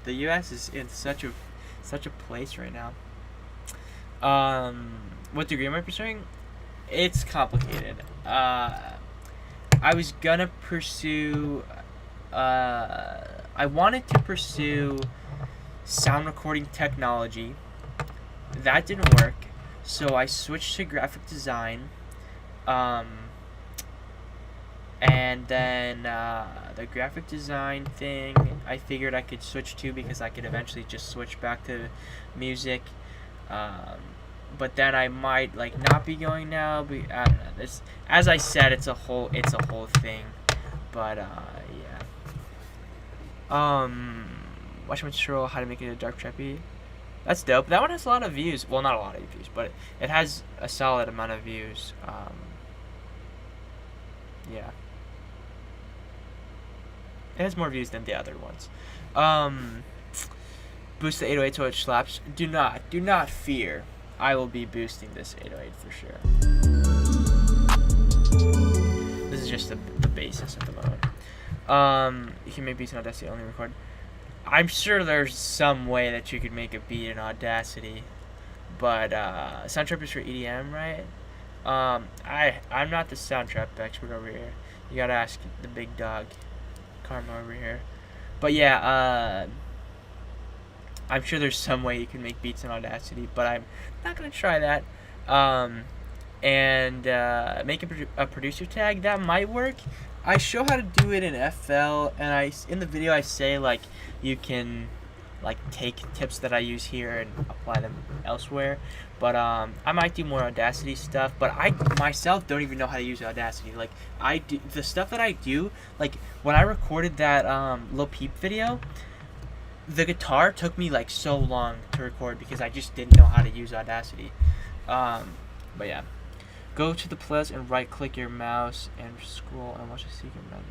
the U.S. is in such a place right now. What degree am I pursuing? It's complicated. I was gonna pursue, I wanted to pursue sound recording technology. That didn't work, so I switched to graphic design. And then the graphic design thing I figured I could switch to because I could eventually just switch back to music. But then I might like not be going now. But I don't know. This, as I said, it's a whole thing. But yeah. Watch my tutorial how to make it a dark trappy. That's dope. That one has a lot of views. Well, not a lot of views, but it has a solid amount of views. Yeah. It has more views than the other ones. Boost the 808 so it slaps. Do not fear. I will be boosting this 808 for sure. This is just the basis at the moment. You can make beats in Audacity, only record. I'm sure there's some way that you could make a beat in Audacity, but Soundtrap is for EDM, right? I'm not the soundtrap expert over here. You gotta ask the big dog, Karma over here. But yeah, I'm sure there's some way you can make beats in Audacity, but I'm not gonna try that. And make a producer tag, that might work. I show how to do it in FL, and in the video I say like you can like take tips that I use here and apply them elsewhere. But I might do more Audacity stuff. But I myself don't even know how to use Audacity. Like I do the stuff that I do. Like when I recorded that Lil Peep video, the guitar took me like so long to record because I just didn't know how to use Audacity. But yeah, go to the plus and right click your mouse and scroll and watch the secret menu.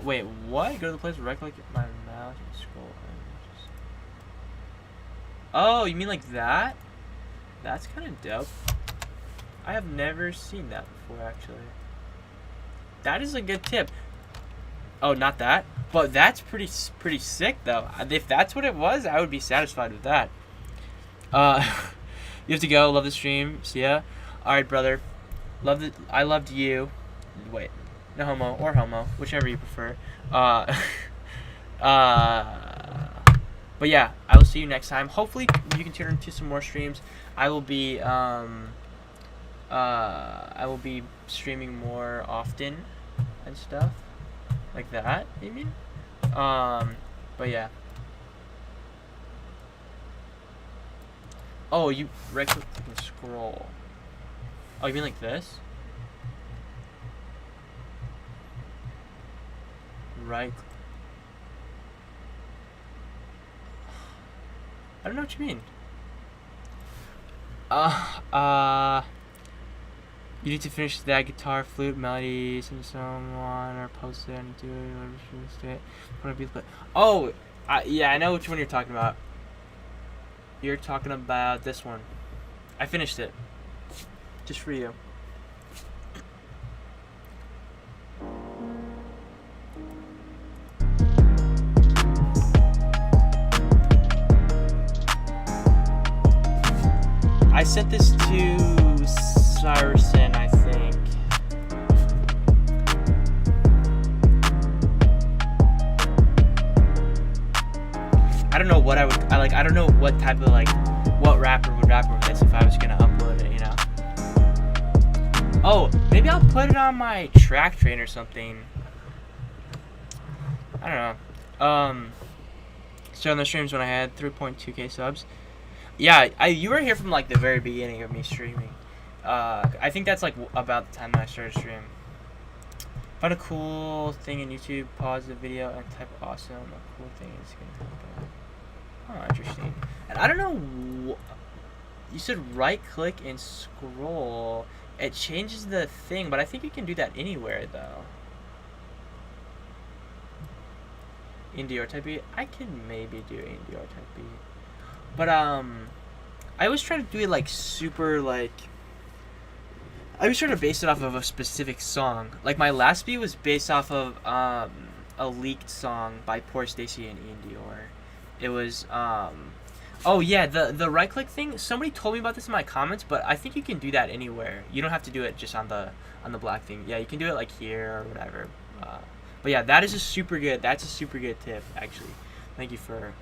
Wait, what? Go to the place, right click my mouse and scroll. Oh, you mean like that? That's kind of dope. I have never seen that before, actually. That is a good tip. Oh, not that, but that's pretty sick though. If that's what it was, I would be satisfied with that. You have to go. Love the stream. See ya. All right, brother. I loved you. Wait. No homo or homo, whichever you prefer. But yeah, I will see you next time. Hopefully, you can tune into some more streams. I will be streaming more often and stuff like that. You mean? But yeah. Oh, you right click and scroll. Oh, you mean like this? Right. I don't know what you mean. You need to finish that guitar, flute, melody, send someone or post it and do it. Oh, yeah, I know which one you're talking about. You're talking about this one. I finished it. Just for you. I sent this to Cyrusson, I think. I don't know what I don't know what type of what rapper would rap over this if I was gonna upload it, you know. Oh, maybe I'll put it on my track train or something. I don't know. So on the streams when I had 3.2k subs. Yeah, you were here from the very beginning of me streaming. I think that's about the time I started streaming. Find a cool thing in YouTube, pause the video, and type awesome. A cool thing is gonna happen. Oh, interesting. And I don't know. You said right click and scroll. It changes the thing, but I think you can do that anywhere though. Indie or type B. I can maybe do indie or type B. But I always try to do it super I was trying to base it off of a specific song. My last beat was based off of a leaked song by Poor Stacy and Ian Dior. It was oh yeah, the right click thing. Somebody told me about this in my comments, but I think you can do that anywhere. You don't have to do it just on the black thing. Yeah, you can do it here or whatever. But yeah, that's a super good tip actually. Thank you for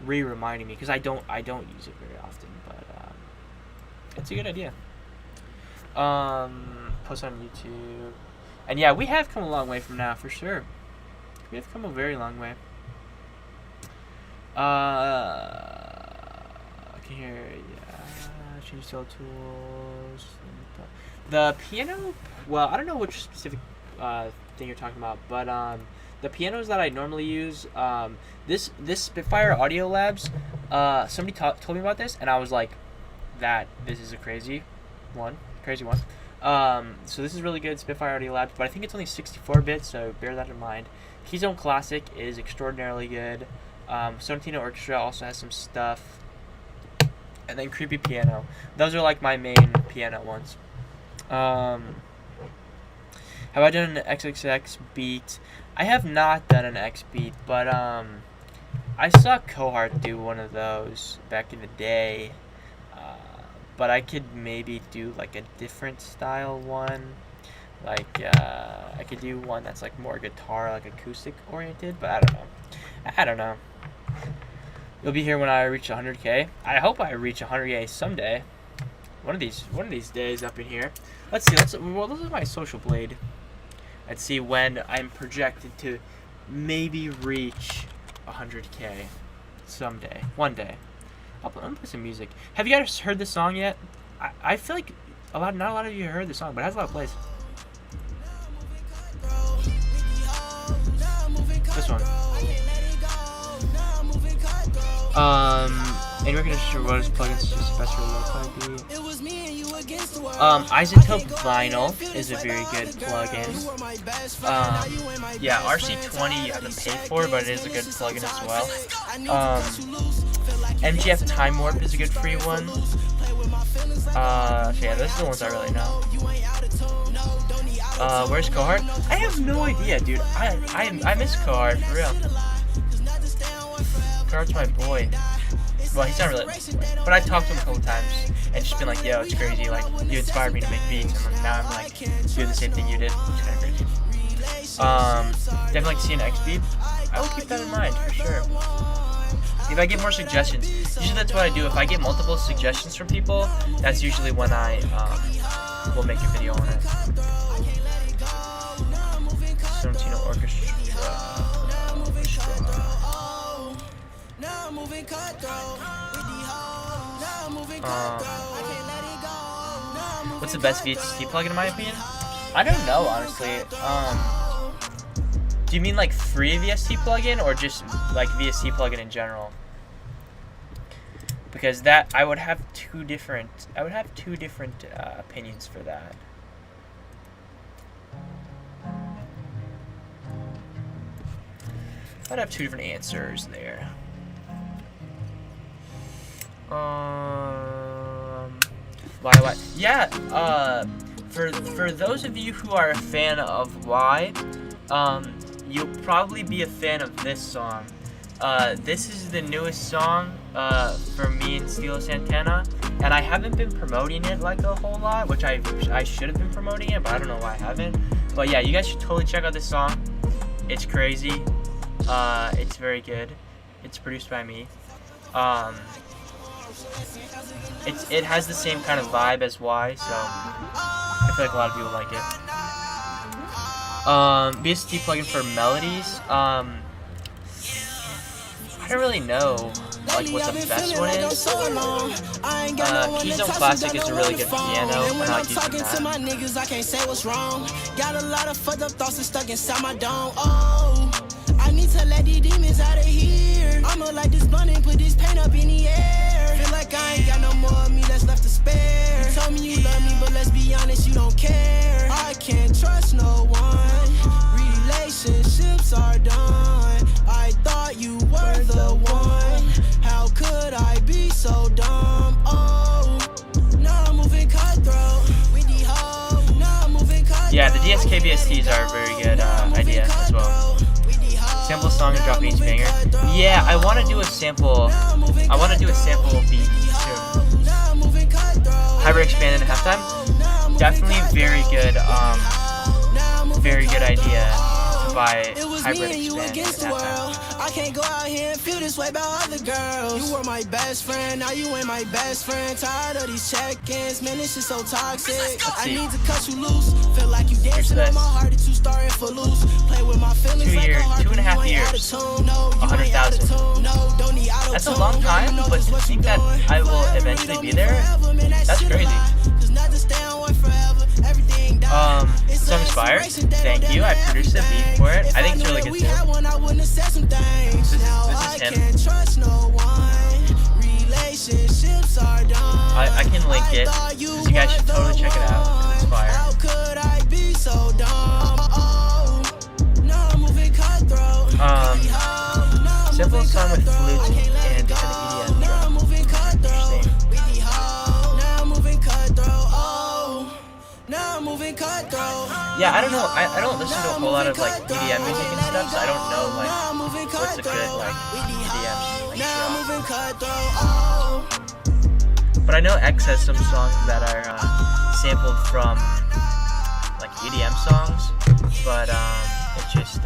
reminding me because I don't use it very often, but it's a good idea. Post on YouTube, and yeah, we have come a long way from now for sure. We have come a very long way. Okay, here, yeah, change cell tools. The piano. Well, I don't know which specific thing you're talking about, but the pianos that I normally use, this Spitfire Audio Labs, somebody told me about this, and I was like, this is a crazy one. So this is really good, Spitfire Audio Labs, but I think it's only 64-bit, so bear that in mind. Keystone Classic is extraordinarily good. Sonatino Orchestra also has some stuff. And then Creepy Piano. Those are my main piano ones. Have I done an XXX beat? I have not done an X beat, but I saw Cohart do one of those back in the day. but I could maybe do like a different style one. Like I could do one that's like more guitar, like acoustic oriented, but I don't know. You'll be here when I reach 100K. I hope I reach 100K someday. One of these days up in here. Let's see. Well, this is my social blade. Let's see when I'm projected to maybe reach 100K someday, one day. I'm gonna play some music. Have you guys heard this song yet? I feel like not a lot of you heard this song, but it has a lot of plays. This one. And we're gonna show what is plugins just best for lo-fi beat. Isotope Vinyl is a very good plugin. Yeah, RC20 you have to pay for, but it is a good plugin as well. MGF Time Warp is a good free one. So yeah, those are the ones I really know. Where's Cohart? I have no idea, dude. I miss Cohart for real. Cohart's my boy. Well, he's not really, but I talked to him a couple times and just been like, yo, it's crazy. Like, you inspired me to make beats, and now I'm like doing the same thing you did. It's kind of crazy. Definitely like to see an X beat. I will keep that in mind for sure. If I get more suggestions, usually that's what I do. If I get multiple suggestions from people, that's usually when I will make a video on it. Sorrentino Orchestra. What's the best VST plugin in my opinion? I don't know, honestly. Do you mean like free VST plugin or just like VST plugin in general? Because that I would have two different opinions for that. I'd have two different answers there. Why? Yeah. For those of you who are a fan of Why, you'll probably be a fan of this song. This is the newest song for me and Stilo Santana, and I haven't been promoting it like a whole lot, which I should have been promoting it, but I don't know why I haven't. But yeah, you guys should totally check out this song. It's crazy. It's very good. It's produced by me. It has the same kind of vibe as Y, so I feel like a lot of people like it. VST plugin for melodies. I don't really know like what the best one is. Keystone Classic is a really good piano, and I like using that. Got a lot of fucked up thoughts and stuck inside my dome. Oh, I need to let these demons out of here. I'ma light this blunt and put this paint up in the air. Feel like I ain't got no more of me that's left to spare. You told me you love me, but let's be honest, you don't care. I can't trust no one. Relationships are done. I thought you were the one. How could I be so dumb? Oh, now I'm moving cutthroat with the hoe. Now I'm moving cutthroat. Yeah, the DSK BSTs are a very good idea as well. Sample a song and drop each banger. Yeah, I want to do a sample. I want to do a sample beat soon. Hybrid expanded at halftime. Definitely very good. Very good idea to buy hybrid expand at halftime. I can't go out here and feel this way about other girls. You were my best friend, now you ain't my best friend. Tired of these check-ins, man, this shit so toxic. I need to cut you loose. Feel like you dancing on my heart, it's you starting for loose. Play with my feelings 2.5 years. 100,000. That's a long time, but to think that I will eventually be there, that's crazy. So inspired. Thank you. I produced a beat for it. I think it's really good too. This is him. I can link it. You guys should totally check it out. It's inspired. Simple song with flute and an EDM drum. Interesting. Yeah, I don't know. I don't listen to a whole lot of like EDM music and stuff, so I don't know like what's a good like EDM But I know X has some songs that are sampled from like EDM songs, but it just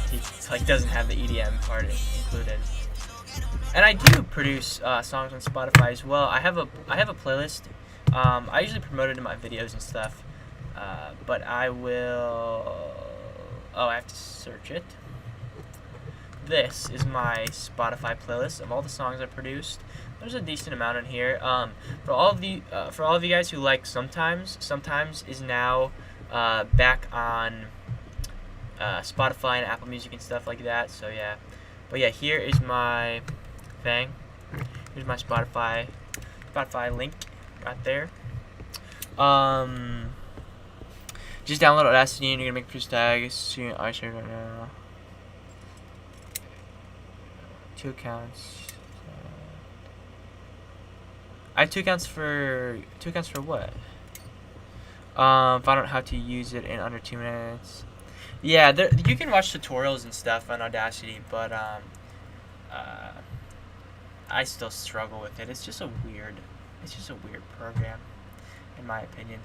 he like doesn't have the EDM part included. And I do produce songs on Spotify as well. I have a playlist. I usually promote it in my videos and stuff, but I will. Oh, I have to search it. This is my Spotify playlist of all the songs I produced. There's a decent amount in here. For all of you guys who like Sometimes is now back on Spotify and Apple Music and stuff like that. So yeah, but yeah, here is my thing. Here's my Spotify link right there. Just download Audacity and you're gonna make produce tags. I share right now. 2 accounts. I have 2 accounts for what? Find out how to use it in under 2 minutes. Yeah, you can watch tutorials and stuff on Audacity, but I still struggle with it. It's just a weird program, in my opinion.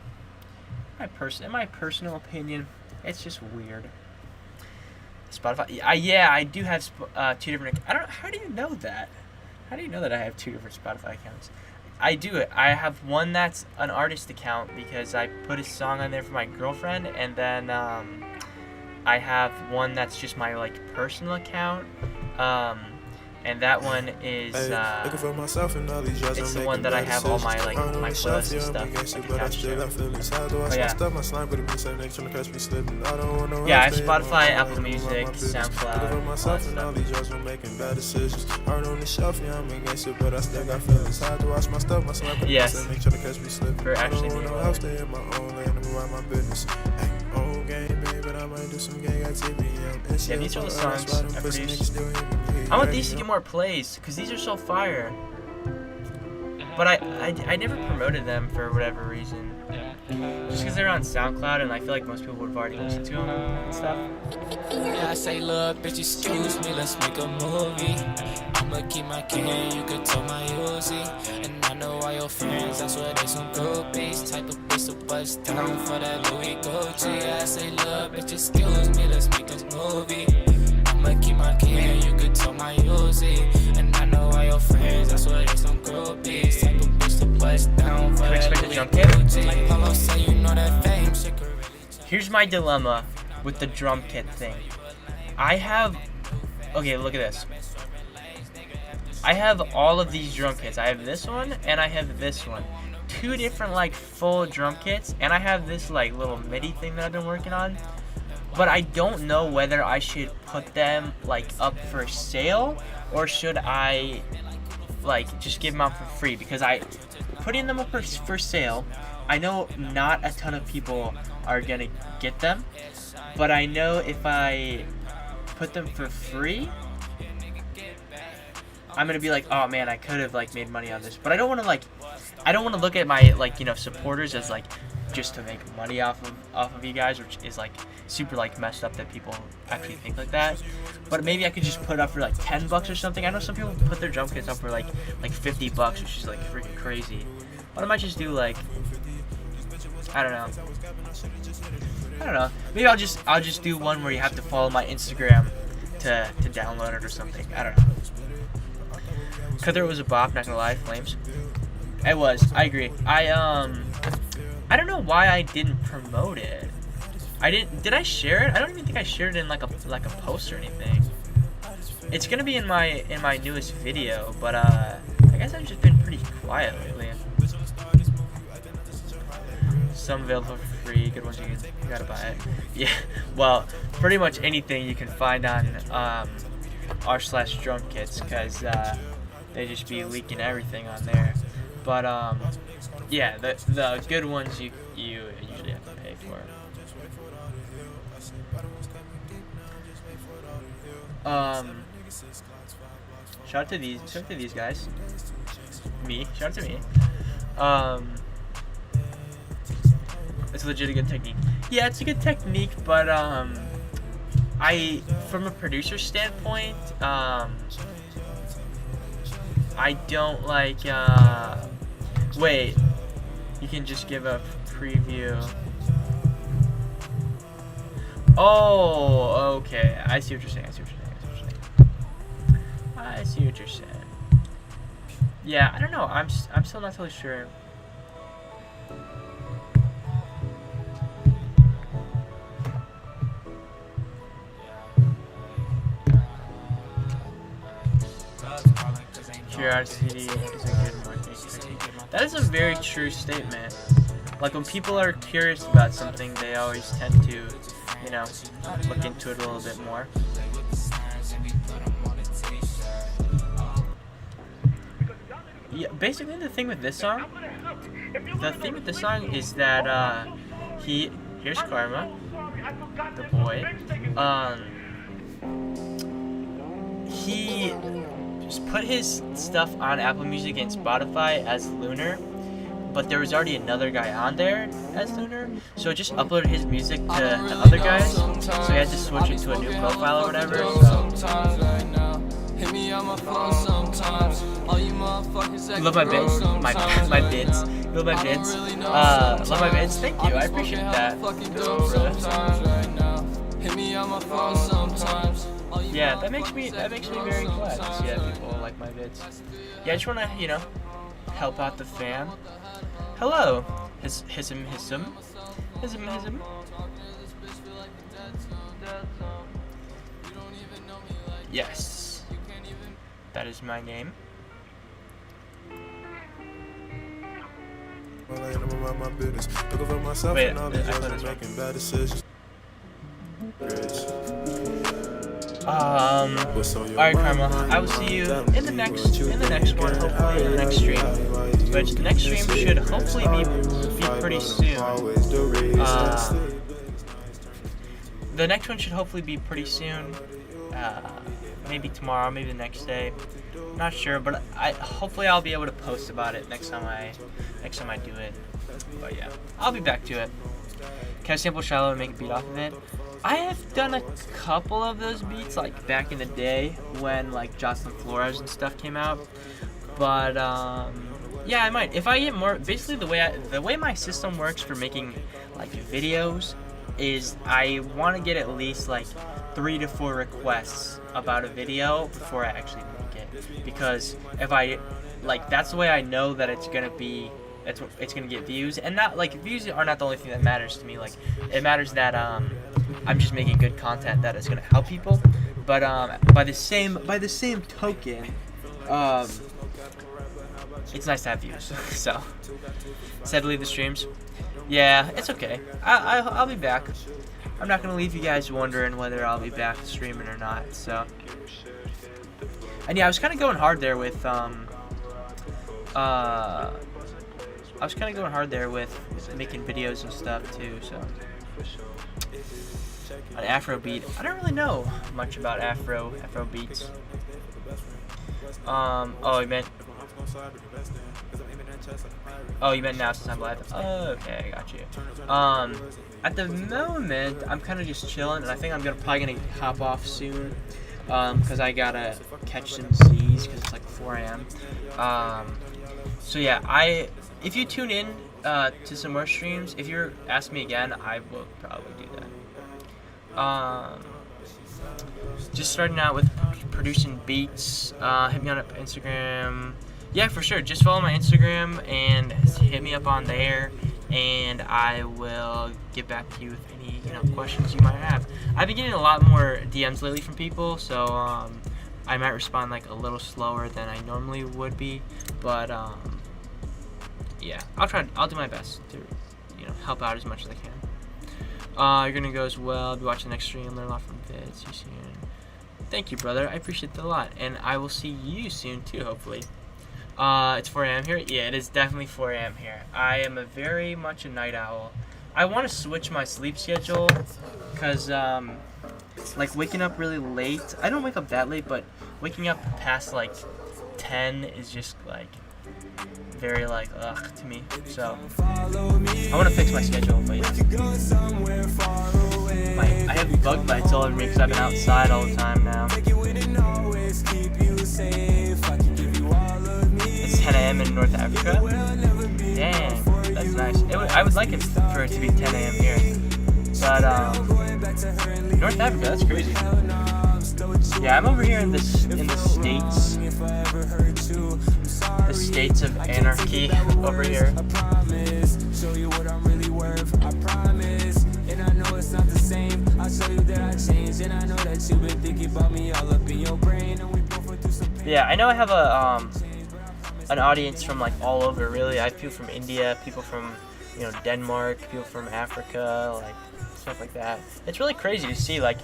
In my personal opinion, it's just weird. Spotify. Yeah, I do have 2 different. How do you know that? How do you know that I have 2 different Spotify accounts? I do it. I have one that's an artist account because I put a song on there for my girlfriend, and then I have one that's just my like personal account. And that one is it's the one that I have all my like my playlists and stuff attached to. Oh, yeah, I have Spotify, Apple Music, SoundCloud, all that stuff. Yes, for actually being yeah, these are the songs I produced. I want these to get more plays because these are so fire. But I never promoted them for whatever reason. Just because they're on SoundCloud and I feel like most people would have already listened to them and stuff. Yeah, I say, look, bitch, excuse me, let's make a movie. I'ma keep my can, you could tell my Uzi. And I know all your friends, I swear they some groupies. Type of bitch to bust down for that Louis Gucci. Yeah, I say, look, bitch, excuse me, let's make a movie. I'ma keep my can, you could tell my Uzi. And I know all your friends, I swear they some groupies. Type of bitch to bust down for that Louis Gucci. Like Polo say, you know that fame shit could really change. Here's my dilemma with the drum kit thing. Okay, look at this. I have all of these drum kits. I have this one and I have this one. 2 different like full drum kits, and I have this like little MIDI thing that I've been working on. But I don't know whether I should put them like up for sale or should I like just give them out for free, because putting them up for sale, I know not a ton of people are gonna get them, but I know if I put them for free, I'm gonna be like, oh man, I could have like made money on this. But I don't want to look at my like, you know, supporters as like just to make money off of you guys, which is like super like messed up that people actually think like that. But maybe I could just put it up for like $10 or something. I know some people put their drum kits up for like $50, which is like freaking crazy. But I might just do like, I don't know. Maybe I'll just do one where you have to follow my Instagram to download it or something. I don't know. Cuther was a bop, not gonna lie, Flames. It was. I agree. I don't know why I didn't promote it. Did I share it? I don't even think I shared it in like a post or anything. It's gonna be in my newest video, but I guess I've just been pretty quiet lately. Some available for free, good ones you gotta buy it. Yeah, well, pretty much anything you can find on r/drum kits, because they just be leaking everything on there. But yeah, the good ones you usually have to pay for. Shout out to these guys. Shout out to me. It's legit a good technique. Yeah, it's a good technique, but from a producer standpoint, I don't like, wait, you can just give a preview. Oh, okay, I see what you're saying, I see what you're saying. Yeah, I don't know, I'm still not totally sure. Curiosity is a good marketing technique. That is a very true statement. Like, when people are curious about something, they always tend to, you know, look into it a little bit more. Yeah, basically the thing with this song is that here's Karma, the boy. He just put his stuff on Apple Music and Spotify as Lunar, but there was already another guy on there as Lunar, so it just uploaded his music to the other guys, so he had to switch it to a new profile or whatever. You love my bits? My bits. You love my bits? Love my bits? Thank you, I appreciate that. Yeah, that makes me very glad to see that people like my vids. Yeah, I just wanna, you know, help out the fam. Hello, hism. Yes, that is my name. Wait, I thought it was alright, Karma, I will see you in the next one, hopefully in the next stream. Which the next stream should hopefully be pretty soon. The next one should hopefully be pretty soon. Maybe tomorrow, maybe the next day. Not sure, but hopefully I'll be able to post about it next time I do it. But yeah, I'll be back to it. Can I sample Shallow and make a beat off of it? I have done a couple of those beats, like back in the day when like Jocelyn Flores and stuff came out. But yeah, I might. If I get more, basically the way my system works for making like videos is I want to get at least like 3 to 4 requests about a video before I actually make it. Because if I like, that's the way I know that it's gonna get views, and not like views are not the only thing that matters to me. Like, it matters that I'm just making good content that is gonna help people. But by the same token, it's nice to have views. So, said to leave the streams. Yeah, it's okay. I'll be back. I'm not gonna leave you guys wondering whether I'll be back streaming or not. So, and yeah, I was kind of going hard there with making videos and stuff too. So, an Afro beat. I don't really know much about Afro beats. Oh, you meant now since I'm live. Oh, okay, I got you. At the moment, I'm kind of just chilling, and I think I'm probably gonna hop off soon, because I gotta catch some Z's because it's like 4 a.m. So yeah, if you tune in to some more streams, if you're asking me again, I will probably do that. Just starting out with producing beats. Hit me on Instagram. Yeah, for sure. Just follow my Instagram and hit me up on there, and I will get back to you with any questions you might have. I've been getting a lot more DMs lately from people, so I might respond like a little slower than I normally would be, but yeah, I'll do my best to help out as much as I can. You're gonna go as well. I'll be watching the next stream, learn a lot from vids. See you soon. Thank you, brother. I appreciate that a lot, and I will see you soon too, hopefully. It's 4 a.m. here. Yeah, it is definitely 4 a.m. here. I am very much a night owl. I want to switch my sleep schedule, because like waking up really late. I don't wake up that late, but waking up past like 10 is just like very like ugh to me. So I want to fix my schedule, but yeah. I have bug bites all over me because I've been outside all the time now. 10 a.m. in North Africa. Dang, that's nice. I would like it for it to be 10 a.m. here. But, North Africa, that's crazy. Yeah, I'm over here in the States. The States of Anarchy over here. Yeah, I know I have an audience from like all over, really. I have people from India, people from, Denmark, people from Africa, like stuff like that. It's really crazy to see like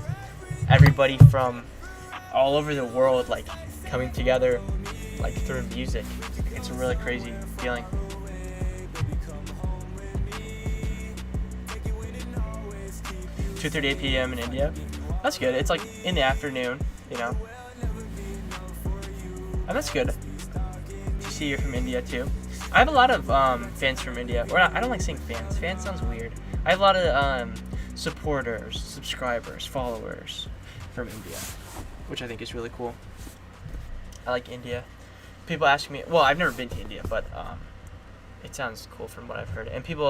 everybody from all over the world like coming together like through music. It's a really crazy feeling. (2:38 p.m. in India. That's good. It's like in the afternoon, And that's good to see you're from India too. I have a lot of fans from India. Or not, I don't like saying fans. Fans sounds weird. I have a lot of supporters, subscribers, followers from India, which I think is really cool. I like India. People ask me, well, I've never been to India, but it sounds cool from what I've heard. And people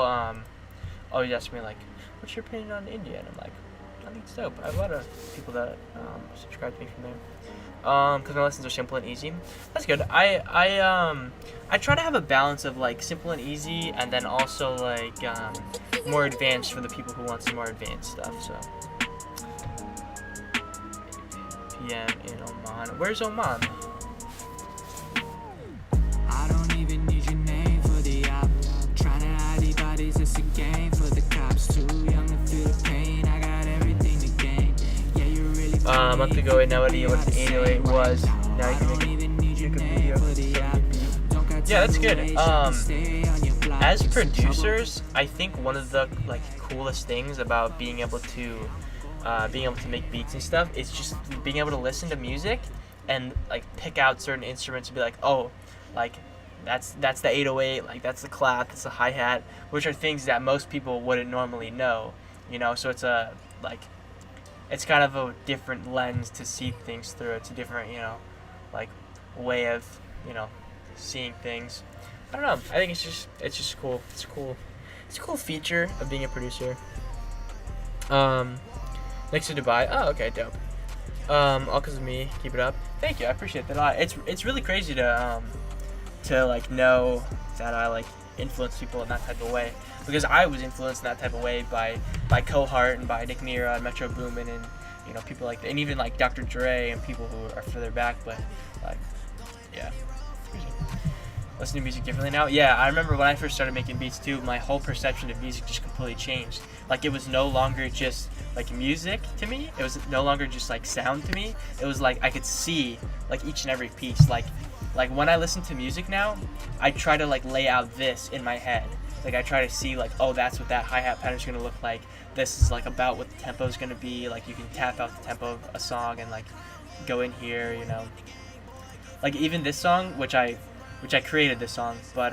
always ask me like, what's your opinion on India? And I'm like, I think it's dope. I have a lot of people that subscribe to me from there. Because my lessons are simple and easy. That's good. I try to have a balance of like simple and easy, and then also like more advanced for the people who want some more advanced stuff. So PM in Oman. Where's Oman? I don't even need your name for the app. Trying to hide these bodies, it's a game for the cops. Too young to feel the pain. I got everything to gain. Yeah, you're really A month ago, I had no idea what the 808 was. Now you can make a video. Yeah, that's good. As producers, I think one of the like coolest things about being able to make beats and stuff is just being able to listen to music and like pick out certain instruments and be like, oh, like that's the 808, like that's the clap, that's the hi-hat, which are things that most people wouldn't normally know, so it's it's kind of a different lens to see things through. It's a different, like way of, seeing things. I don't know. I think it's just cool. It's cool. It's a cool feature of being a producer. Next to Dubai. Oh, okay, dope. All because of me. Keep it up. Thank you. I appreciate that a lot. It's really crazy to like know that I like influence people in that type of way, because I was influenced in that type of way by Cohart and by Nick Mira and Metro Boomin and people like that, and even like Dr. Dre and people who are further back, but like yeah. Listen to music differently now. Yeah, I remember when I first started making beats too, my whole perception of music just completely changed. Like it was no longer just like music to me. It was no longer just like sound to me. It was like I could see like each and every piece. Like when I listen to music now, I try to like lay out this in my head. Like I try to see like, oh, that's what that hi-hat pattern is gonna look like. This is like about what the tempo is gonna be. Like you can tap out the tempo of a song and like go in here, Like even this song, which I created this song, but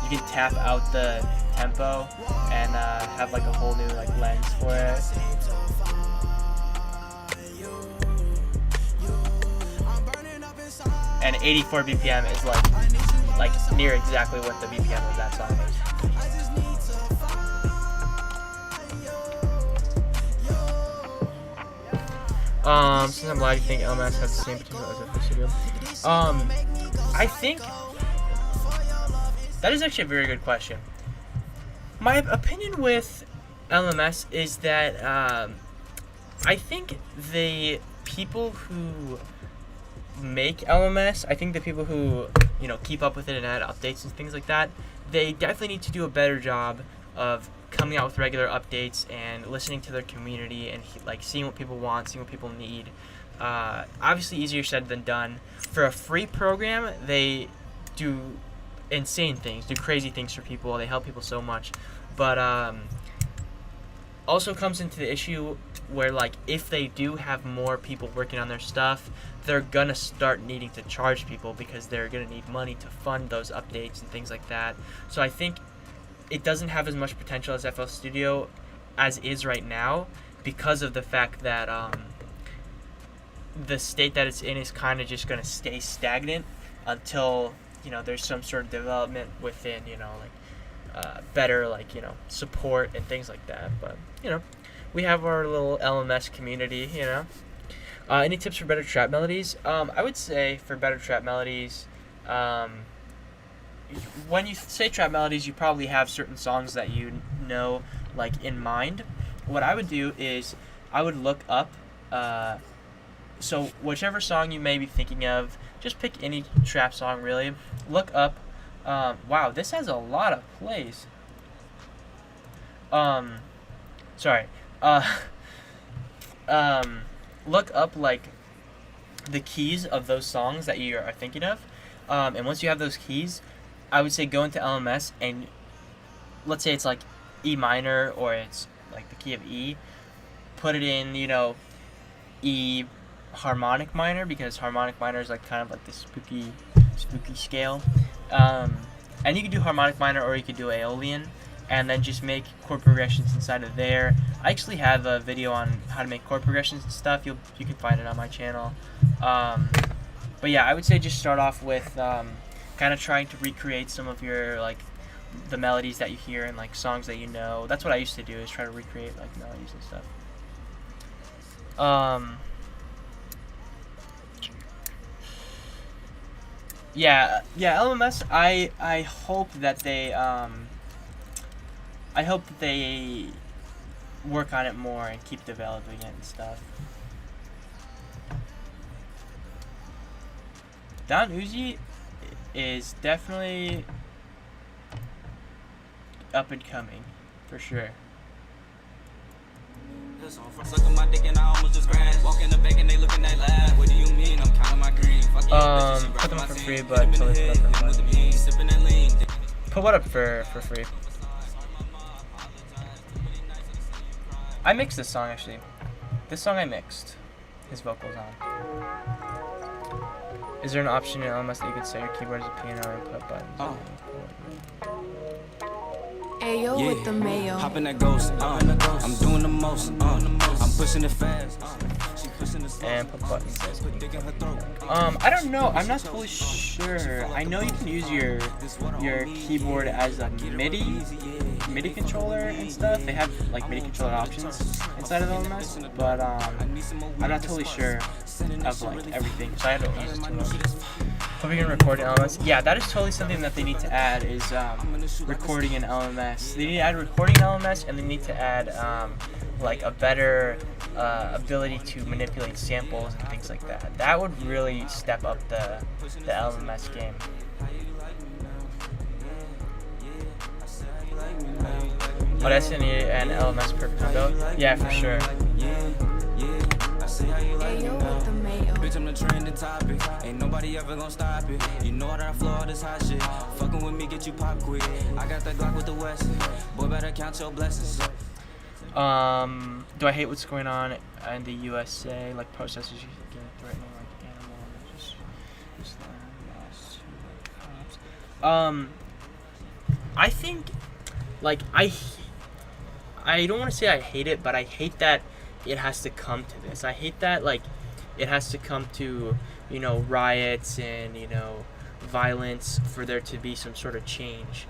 you can tap out the tempo and have like a whole new like lens for it. And 84 BPM is like near exactly what the BPM of that song is. Since I'm live, do you think LMS has the same potential as a first studio? I think that is actually a very good question. My opinion with LMS is that I think the people who make LMS, I think the people who keep up with it and add updates and things like that, they definitely need to do a better job of coming out with regular updates and listening to their community and like seeing what people want, seeing what people need. Obviously easier said than done. For a free program, they do insane things, do crazy things for people. They help people so much, but also comes into the issue where like if they do have more people working on their stuff, they're gonna start needing to charge people because they're gonna need money to fund those updates and things like that. So I think it doesn't have as much potential as FL Studio as is right now because of the fact that the state that it's in is kind of just going to stay stagnant until you know, there's some sort of development within, you know, like better, like, you know, support and things like that. But, you know, we have our little LMS community, you know. Any tips for better trap melodies? I would say for better trap melodies, when you say trap melodies, you probably have certain songs that you know, like, in mind. What I would do is I would look up, so whichever song you may be thinking of, just pick any trap song, really. Look up. Wow, this has a lot of plays. Sorry. Look up, like, the keys of those songs that you are thinking of. And once you have those keys, I would say go into LMS and let's say it's like E minor or it's like the key of E. Put it in, you know, E harmonic minor, because harmonic minor is like kind of like the spooky scale. And you can do harmonic minor or you could do Aeolian, and then just make chord progressions inside of there. I actually have a video on how to make chord progressions and stuff. You can find it on my channel. But yeah, I would say just start off with kind of trying to recreate some of your, like, the melodies that you hear in, like, songs that you know. That's what I used to do, is try to recreate, like, melodies and stuff. Yeah, LMS, I hope that they work on it more and keep developing it and stuff. Don Uzi is definitely up and coming, for sure. Sucking my dick and I almost just crashed. Walk in the bank and they looking at lab. What do you mean? I'm counting my green. Put them up for free, but totally put up for money. Put what up for free? I mixed this song, actually. This song I mixed his vocals on. Is there an option in LMS that you could set your keyboard as a piano and put buttons? Ayo Yeah. with the mayo. Hop in that ghost. I'm doing the most. I'm pushing it fast. She pushing the slow. And put buttons as Put dick in her throat. I don't know. I'm not totally sure. I know you can use your keyboard as a MIDI controller and stuff. They have, like, MIDI controller options inside of LMS, but I'm not totally sure of, like, everything, so I don't use it too much. Hoping you can record in LMS. Yeah, that is totally something that they need to add, is recording in LMS. They need to add recording in LMS, and they need to add like a better ability to manipulate samples and things like that. That would really step up the LMS game. Oh, that's an LMS perfect combo. Yeah, for sure. Ayo with the mayo. Bitch, I'm the trending topic. Ain't nobody ever gonna stop it. You know that I flow all this hot shit. Fucking with me, get you pop quick. I got that Glock with the West. Boy, better count your blessings. Do I hate what's going on in the USA? Like, protesters you get threatening, like, animals. I think, like, I don't want to say I hate it, but I hate that it has to come to this. I hate that, like, it has to come to, you know, riots and, you know, violence for there to be some sort of change,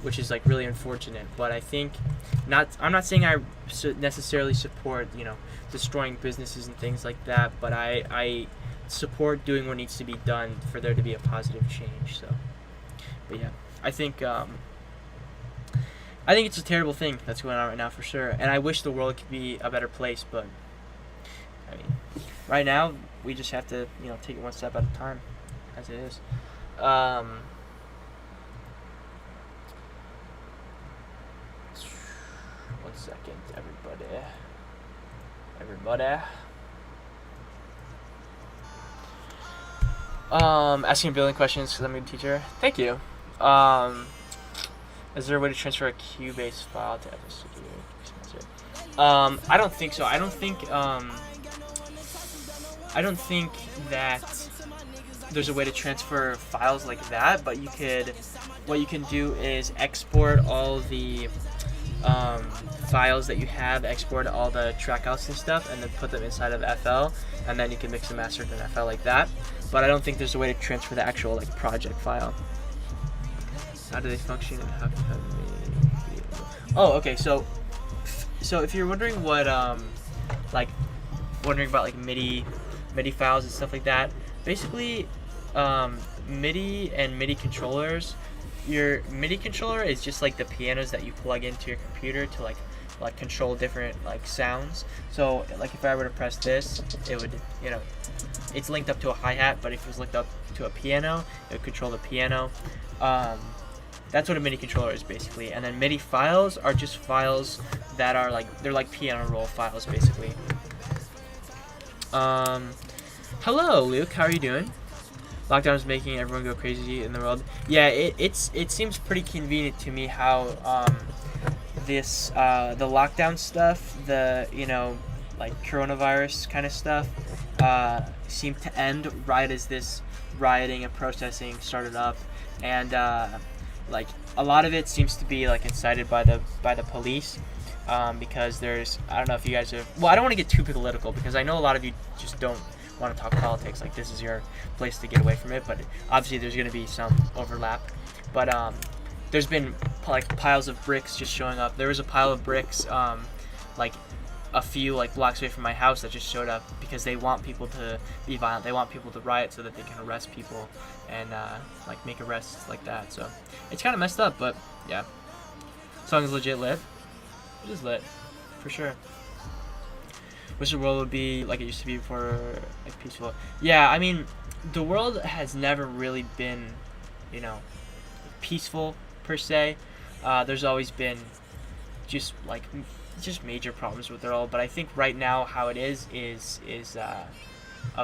which is, like, really unfortunate. But I think I'm not saying I necessarily support, you know, destroying businesses and things like that, but I support doing what needs to be done for there to be a positive change. So, but yeah, I think it's a terrible thing that's going on right now, for sure, and I wish the world could be a better place, but I mean, right now we just have to, you know, take it one step at a time, as it is. 1 second, everybody. Asking billing questions because I'm a teacher. Thank you. Is there a way to transfer a Cubase file to FL Studio? I don't think so. I don't think that there's a way to transfer files like that, but what you can do is export all the files that you have, export all the trackouts and stuff, and then put them inside of FL, and then you can mix and master it in FL like that. But I don't think there's a way to transfer the actual like project file. How do they function and how can oh, okay. So if you're wondering what wondering about like MIDI files and stuff like that, basically MIDI and MIDI controllers. Your MIDI controller is just like the pianos that you plug into your computer to like control different like sounds. So like if I were to press this, it would, you know, it's linked up to a hi-hat, but if it was linked up to a piano, it would control the piano. That's what a MIDI controller is basically. And then MIDI files are just files that are like, they're like piano roll files basically. Hello Luke, how are you doing? Lockdown is making everyone go crazy in the world. Yeah, it seems pretty convenient to me how this the lockdown stuff, the, you know, like coronavirus kind of stuff seemed to end right as this rioting and protesting started up, and like a lot of it seems to be like incited by the police, because there's, I don't know if you guys have, well, I don't want to get too political because I know a lot of you just don't want to talk politics, like this is your place to get away from it, but obviously there's going to be some overlap. But there's been like piles of bricks just showing up. There was a pile of bricks like a few like blocks away from my house that just showed up because they want people to be violent, they want people to riot so that they can arrest people and like make arrests like that. So it's kind of messed up, but yeah, song is legit lit. It is lit for sure. Wish the world would be like it used to be before, like peaceful. Yeah, I mean, the world has never really been, you know, peaceful per se. There's always been just major problems with it all. But I think right now how it is a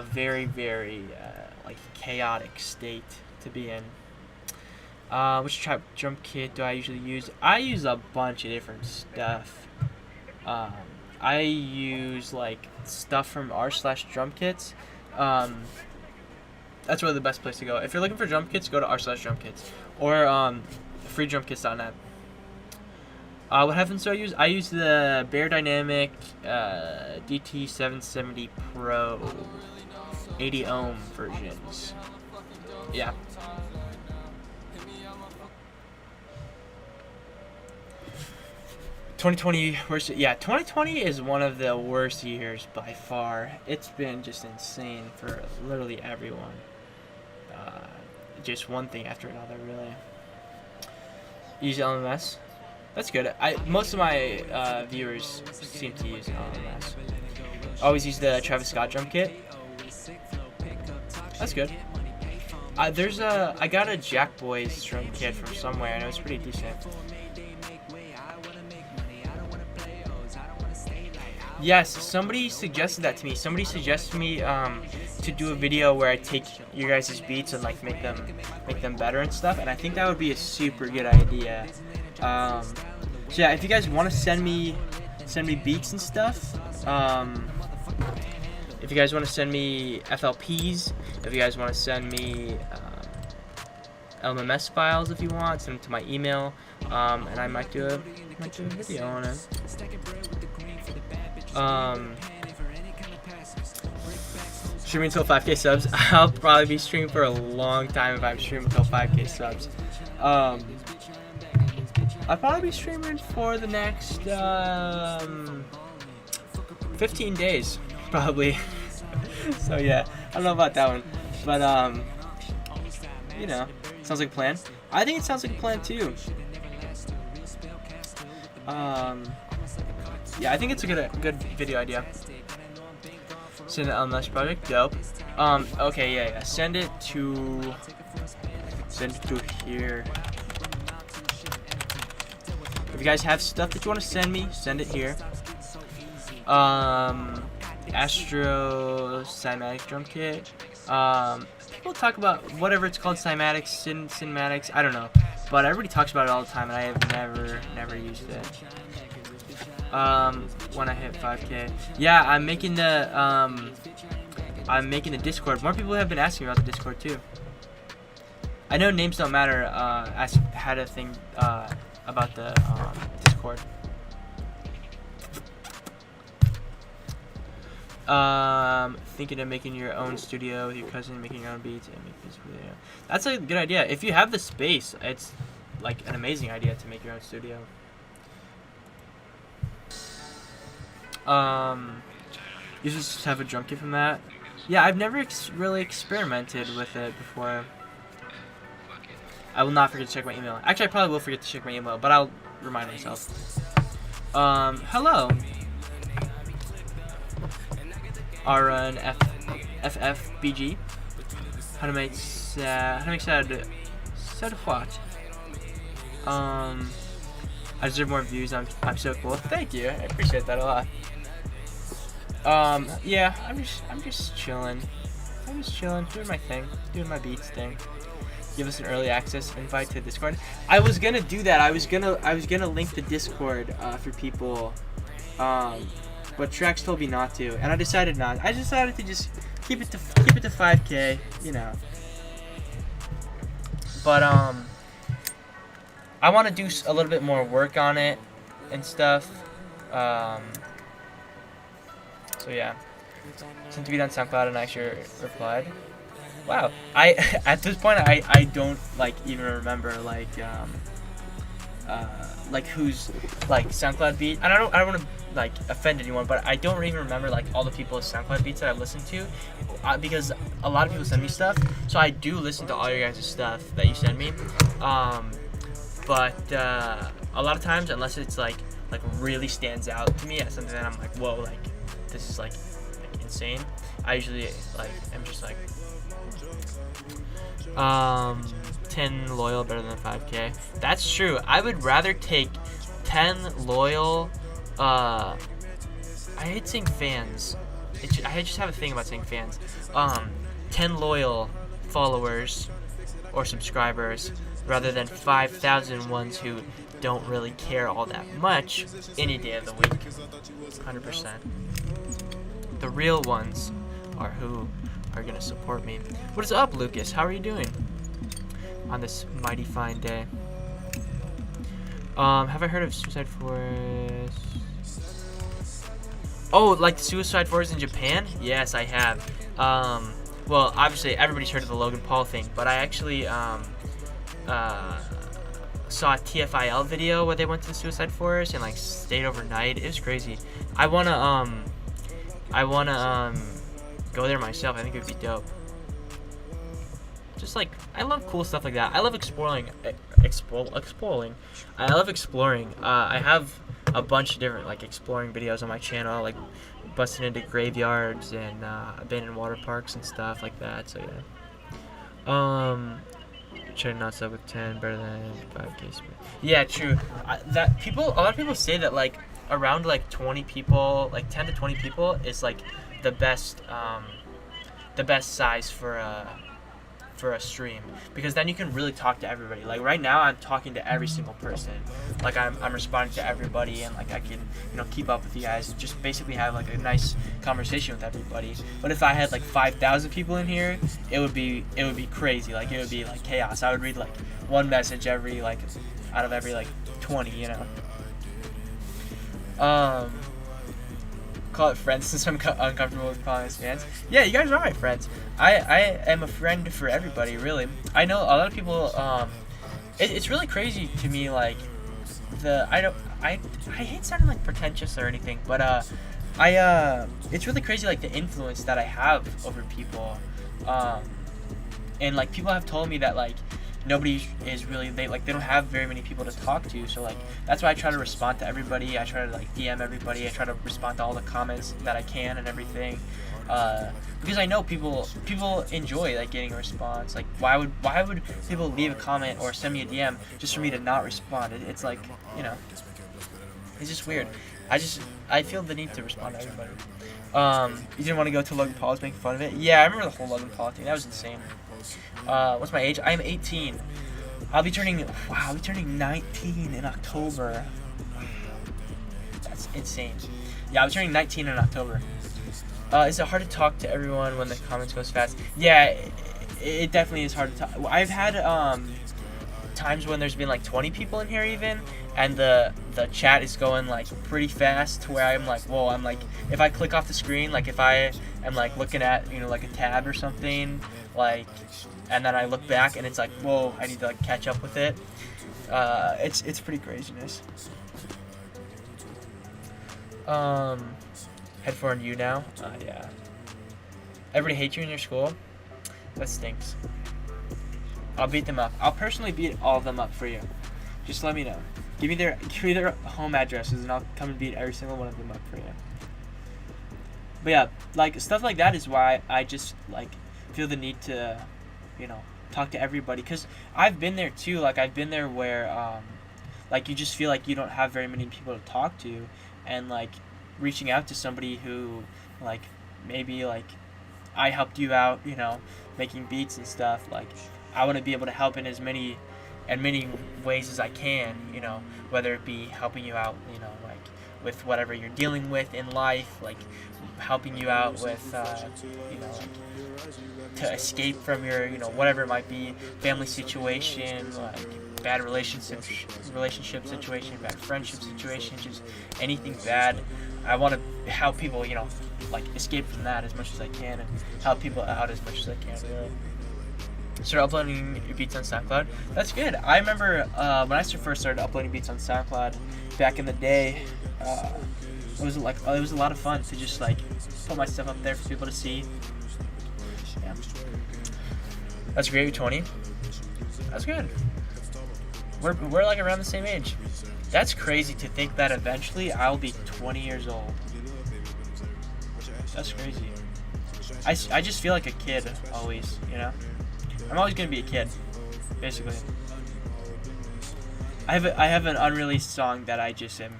very, very like chaotic state to be in. Which trap drum kit do I usually use? I use a bunch of different stuff. I use like stuff from r/drum kits. That's really the best place to go. If you're looking for drum kits, go to r/drum kits or freedrumkits.net. What headphones do I use? I use the Bear Dynamic DT770 Pro 80 ohm versions. Yeah. Yeah, 2020 is one of the worst years by far. It's been just insane for literally everyone. Just one thing after another, really. Use LMS. That's good. Most of my viewers seem to use LMS. Always use the Travis Scott drum kit. That's good. I got a Jack Boys drum kit from somewhere, and it was pretty decent. Yes, somebody suggested that to me. Somebody suggested me to do a video where I take your guys' beats and like make them better and stuff, and I think that would be a super good idea. So yeah, if you guys want to send me beats and stuff, if you guys want to send me FLPs, if you guys want to send me LMS files, if you want, send them to my email, and I might do a video on it. Streaming until 5k subs. I'll probably be streaming for a long time if I'm streaming until 5k subs. I'll probably be streaming for the next 15 days, probably. So yeah, I don't know about that one, but you know, sounds like a plan. I think it sounds like a plan too. Yeah, I think it's a good video idea. Send an LMS project, dope. Okay, yeah. Send it to here. If you guys have stuff that you want to send me, send it here. Astro Cymatic drum kit. People talk about whatever it's called, cymatics, cinematics, I don't know. But everybody talks about it all the time, and I have never used it. When I hit 5k. Yeah, I'm making the Discord. More people have been asking about the Discord too. I know names don't matter. I had a thing about the Discord. Thinking of making your own studio with your cousin, making your own beats, and make this video. That's a good idea. If you have the space, it's like an amazing idea to make your own studio. You just have a drum kit from that. Yeah, I've never really experimented with it before. I will not forget to check my email. Actually, I probably will forget to check my email, but I'll remind myself. Hello. RNFFBG. How to make sad what? I deserve more views. I'm so cool. Thank you. I appreciate that a lot. Yeah, I'm just chilling. Doing my thing, doing my beats thing. Give us an early access invite to Discord. I was gonna do that. I was gonna link the Discord for people, but Trax told me not to, and I decided not. I decided to just keep it to 5K, you know. But I want to do a little bit more work on it and stuff. So yeah, sent to be on SoundCloud, and I actually replied. Wow, at this point I don't like even remember like who's like SoundCloud beat. And I don't want to like offend anyone, but I don't even remember like all the people's SoundCloud beats that I've listened to, because a lot of people send me stuff. So I do listen to all your guys' stuff that you send me. But a lot of times, unless it's like really stands out to me as something that I'm like, whoa, like this is like insane, I usually like I'm just like 10 loyal better than 5K. That's true. I would rather take 10 loyal. I hate saying fans. I just have a thing about saying fans. 10 loyal followers or subscribers rather than 5,000 ones who don't really care all that much any day of the week. 100%. The real ones are who are gonna support me. What is up, Lucas? How are you doing on this mighty fine day? Have I heard of Suicide Forest? Oh, like the Suicide Forest in Japan? Yes, I have. Well, obviously everybody's heard of the Logan Paul thing, but I actually saw a TFIL video where they went to the Suicide Forest and like stayed overnight. It was crazy. I wanna go there myself. I think it would be dope. Just like, I love cool stuff like that. I love exploring. I love exploring. I have a bunch of different like exploring videos on my channel, like busting into graveyards and abandoned water parks and stuff like that. So yeah. Try not to with 10 better than 5K. Yeah, true. A lot of people say that like around like 20 people, like 10 to 20 people is like the best size for a stream, because then you can really talk to everybody. Like right now I'm talking to every single person, like I'm responding to everybody, and like I can, you know, keep up with you guys and just basically have like a nice conversation with everybody. But if I had like 5,000 people in here, it would be crazy. Like it would be like chaos. I would read like one message every like out of every like 20, you know. Call it friends since I'm uncomfortable with calling us fans. Yeah, you guys are my friends. I am a friend for everybody, really. I know a lot of people. It's really crazy to me, like I hate sounding like pretentious or anything, but it's really crazy, like the influence that I have over people, and like people have told me that like nobody is really, they don't have very many people to talk to, so like that's why I try to respond to everybody. I try to like DM everybody. I try to respond to all the comments that I can and everything, because I know people enjoy like getting a response. Like why would people leave a comment or send me a DM just for me to not respond? It's like, you know, it's just weird. I feel the need to respond to everybody. You didn't want to go to Logan Paul's making fun of it? Yeah, I remember the whole Logan Paul thing. That was insane. What's my age? I am 18. I'll be turning 19 in October. That's insane. Yeah, I'll be turning 19 in October. Is it hard to talk to everyone when the comments goes fast? Yeah, it definitely is hard to talk. I've had times when there's been like 20 people in here even, and the chat is going like pretty fast to where I'm like, whoa, I'm like, if I click off the screen, like if I am like looking at, you know, like a tab or something, like, and then I look back and it's like, whoa, I need to like catch up with it. It's pretty craziness. Head for you now. Yeah. Everybody hates you in your school. That stinks. I'll beat them up. I'll personally beat all of them up for you. Just let me know. Give me their home addresses and I'll come and beat every single one of them up for you. But yeah, like stuff like that is why I just like feel the need to, you know, talk to everybody, because I've been there too. Like I've been there where like you just feel like you don't have very many people to talk to, and like reaching out to somebody who like maybe like I helped you out, you know, making beats and stuff. Like I want to be able to help in as many ways as I can, you know, whether it be helping you out, you know, like with whatever you're dealing with in life, like helping you out with, you know, like to escape from your, you know, whatever it might be, family situation, like bad relationship situation, bad friendship situation, just anything bad. I want to help people, you know, like escape from that as much as I can and help people out as much as I can, really. Start uploading your beats on SoundCloud. That's good. I remember when I first started uploading beats on SoundCloud back in the day. It was a lot of fun to just like put my stuff up there for people to see. Yeah. That's great. You're 20. That's good. We're like around the same age. That's crazy to think that eventually I'll be 20 years old. That's crazy. I just feel like a kid always, you know? I'm always gonna be a kid, basically. I have an unreleased song that I just am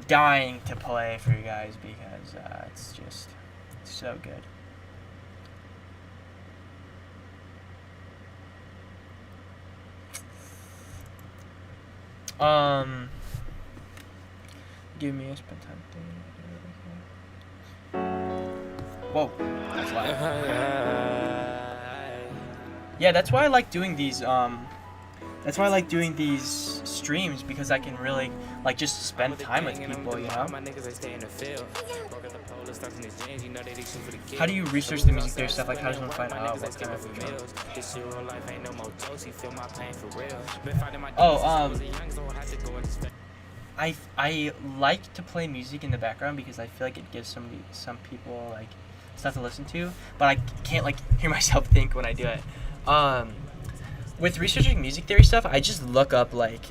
dying to play for you guys because it's just so good. Give me a spend time thing. Whoa, that's loud. Yeah, that's why I like doing these. That's why I like doing these streams, because I can really like just spend time with people, you know. How do you research the music theory stuff? Like, how does one find out what kind of I like to play music in the background because I feel like it gives some people like stuff to listen to, but I can't like hear myself think when I do it. With researching music theory stuff, I just look up like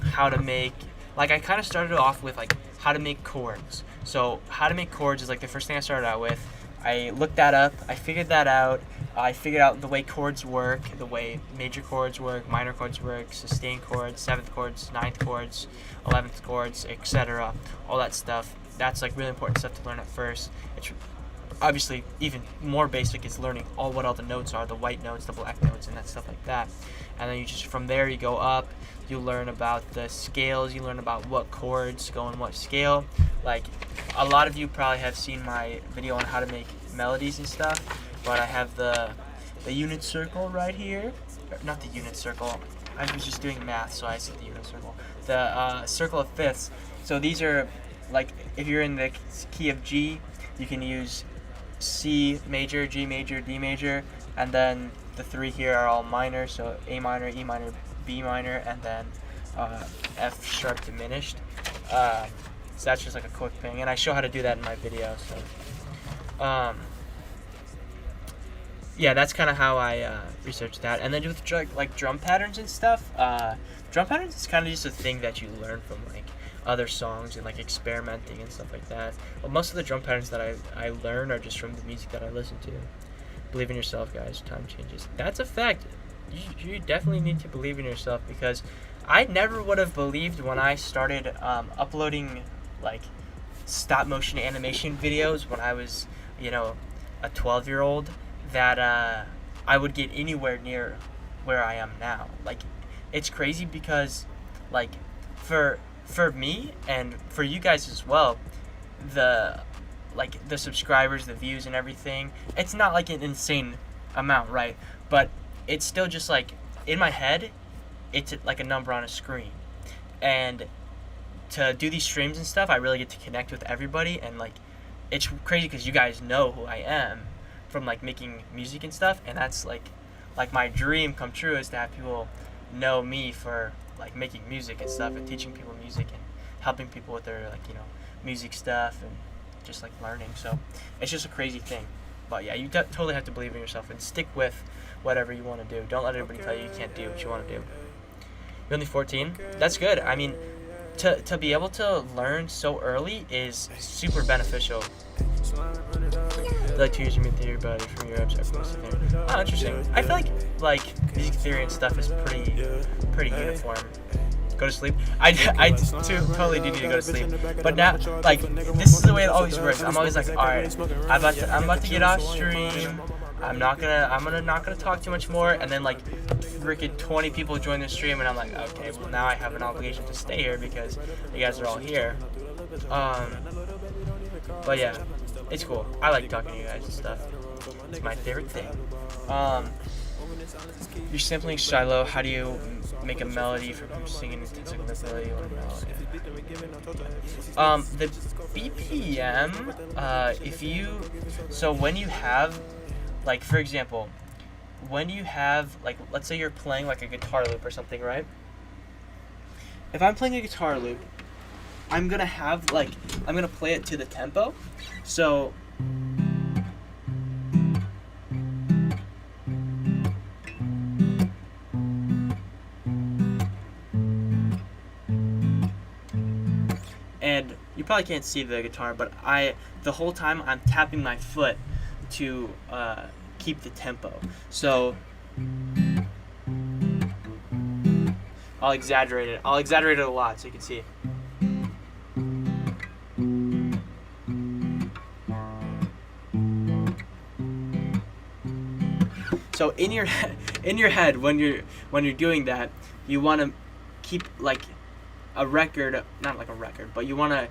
how to make, like I kind of started off with like how to make chords. So how to make chords is like the first thing I started out with. I looked that up, I figured that out. I figured out the way chords work, the way major chords work, minor chords work, sustained chords, 7th chords, 9th chords, 11th chords, etc. All that stuff. That's like really important stuff to learn at first. It's obviously even more basic is learning what all the notes are, the white notes, the black notes, and that stuff like that. And then you just from there you go up, you learn about the scales, you learn about what chords go in what scale. Like a lot of you probably have seen my video on how to make melodies and stuff, but I have the unit circle right here. Not the unit circle, I was just doing math, so I said the unit circle. The circle of fifths. So these are like, if you're in the key of G, you can use C major, G major, D major, and then the 3 here are all minor, so A minor, E minor, B minor, and then F sharp diminished. So that's just like a quick thing, and I show how to do that in my video. So yeah, that's kind of how I research that. And then with like drum patterns and stuff, drum patterns is kind of just a thing that you learn from like other songs and like experimenting and stuff like that. But most of the drum patterns that I learn are just from the music that I listen to. Believe in yourself, guys. Time changes. That's a fact. You definitely need to believe in yourself, because I never would have believed when I started uploading like stop motion animation videos when I was, you know, a 12-year-old, that I would get anywhere near where I am now. Like, it's crazy because like for me and for you guys as well, the subscribers, the views and everything, it's not like an insane amount, right? But it's still just like, in my head, it's like a number on a screen. And to do these streams and stuff, I really get to connect with everybody, and like it's crazy because you guys know who I am from like making music and stuff, and that's like my dream come true is to have people know me for like making music and stuff and teaching people music and helping people with their like, you know, music stuff and just like learning. So it's just a crazy thing. But yeah, you totally have to believe in yourself and stick with whatever you want to do. Don't let anybody tell you can't do what you want to do. You're only 14? That's good. I mean, to be able to learn so early is super beneficial. Like 2 years of music theory, but from your website. Oh, interesting. I feel like music theory and stuff is pretty uniform. Go to sleep. I totally do need to go to sleep. But now, like, this is the way it always works. I'm always like, all right, I'm about to get off stream. I'm not gonna talk too much more. And then like, freaking 20 people join the stream, and I'm like, okay, well now I have an obligation to stay here because you guys are all here. But yeah, it's cool. I like talking to you guys and stuff. It's my favorite thing. You're sampling Shiloh. How do you make a melody from singing intensive melody or melody? The BPM, when you have, like, for example, when you have, like, let's say you're playing like a guitar loop or something, right? If I'm playing a guitar loop, I'm gonna play it to the tempo. So and you probably can't see the guitar, but the whole time I'm tapping my foot to keep the tempo. So I'll exaggerate it. I'll exaggerate it a lot so you can see. So in your head when you're doing that, you want to keep like a record, not like a record, but you want to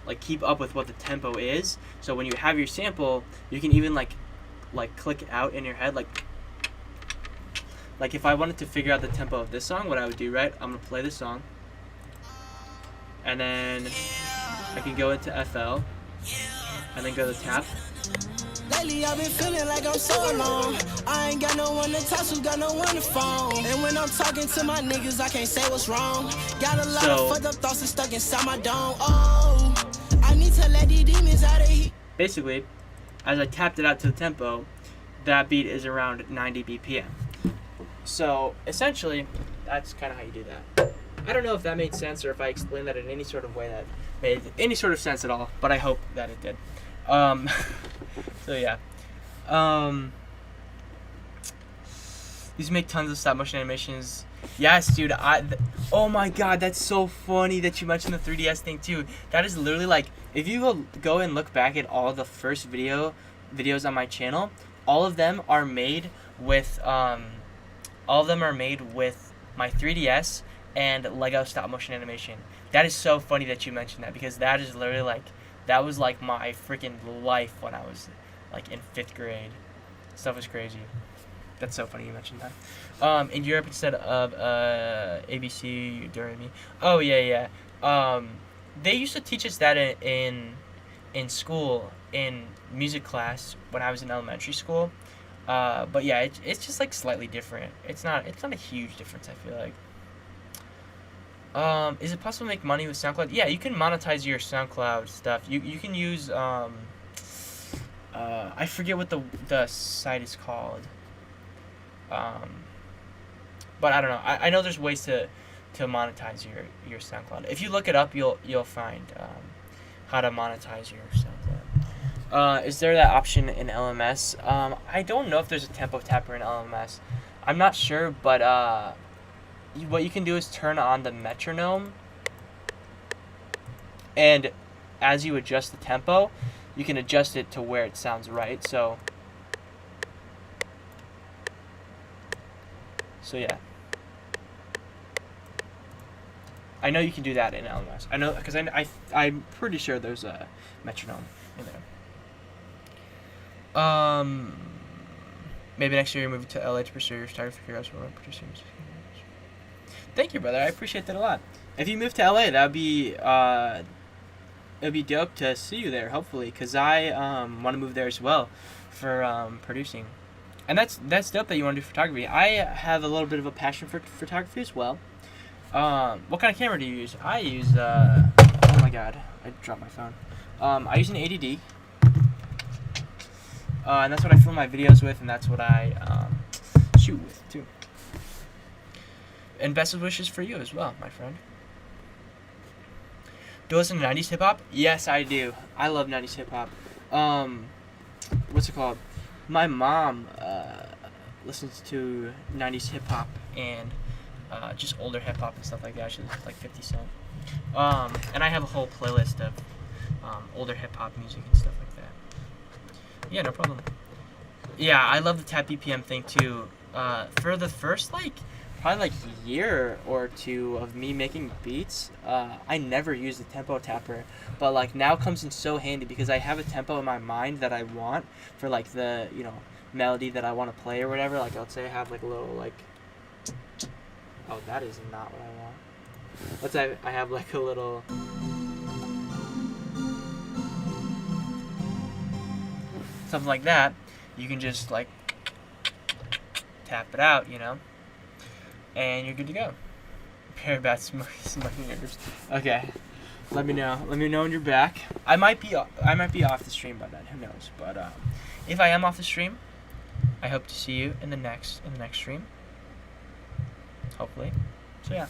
like keep up with what the tempo is. So when you have your sample, you can even like click it out in your head, like if I wanted to figure out the tempo of this song, what I would do, right? I'm gonna play this song, and then I can go into FL, and then go to tap. Lately I've been feeling like I'm so alone. I ain't got no one to talk to, got no one to phone. And when I'm talking to my niggas, I can't say what's wrong. Got a lot of fucked up thoughts and stuck inside my dome. Oh, I need to let these demons out of here. Basically, as I tapped it out to the tempo, that beat is around 90 BPM. So essentially, that's kind of how you do that. I don't know if that made sense or if I explained that in any sort of way that made any sort of sense at all, but I hope that it did. So yeah. These make tons of stop motion animations. Yes, dude. Oh my god, that's so funny that you mentioned the 3DS thing too. That is literally like, if you go and look back at all the first videos on my channel, all of them are made with my 3DS and Lego stop motion animation. That is so funny that you mentioned that, because that is literally like, that was like my freaking life when I was like in 5th grade. Stuff was crazy. That's so funny you mentioned that. In Europe, instead of ABC, do re mi. Oh yeah. They used to teach us that in school, in music class when I was in elementary school. But yeah, it's just like slightly different. It's not a huge difference, I feel like. Is it possible to make money with SoundCloud? Yeah, you can monetize your SoundCloud stuff. You can use I forget what the site is called. But I don't know. I know there's ways to monetize your SoundCloud. If you look it up, you'll find how to monetize your SoundCloud. Is there that option in LMS? I don't know if there's a tempo tapper in LMS. I'm not sure, but what you can do is turn on the metronome, and as you adjust the tempo, you can adjust it to where it sounds right. So yeah, I know you can do that in LMS. I know, because I'm pretty sure there's a metronome in there. Maybe next year you move to LA to pursue your photography career as well, producing music. Thank you, brother. I appreciate that a lot. If you move to LA, that'd be it'd be dope to see you there. Hopefully, because I want to move there as well for producing, and that's dope that you want to do photography. I have a little bit of a passion for photography as well. What kind of camera do you use? I use oh my god, I dropped my phone. I use an 80D. And that's what I film my videos with, and that's what I shoot with too. And best of wishes for you as well, my friend. Do you listen to 90s hip hop? Yes, I do. I love 90s hip hop. What's it called? My mom listens to 90s hip hop and just older hip hop and stuff like that. She listens to like 50 Cent. And I have a whole playlist of older hip hop music and stuff like that. Yeah, no problem. Yeah, I love the tap BPM thing too. For the first probably year or two of me making beats, I never used the tempo tapper, but now comes in so handy because I have a tempo in my mind that I want for the melody that I want to play or whatever. Let's say I have a little oh, that is not what I want. Let's say I have a little. Something like that, you can just tap it out, and you're good to go. Very bad smoking nerves. Okay, let me know when you're back. I might be off the stream by then. Who knows? But if I am off the stream, I hope to see you in the next stream. Hopefully. So yeah.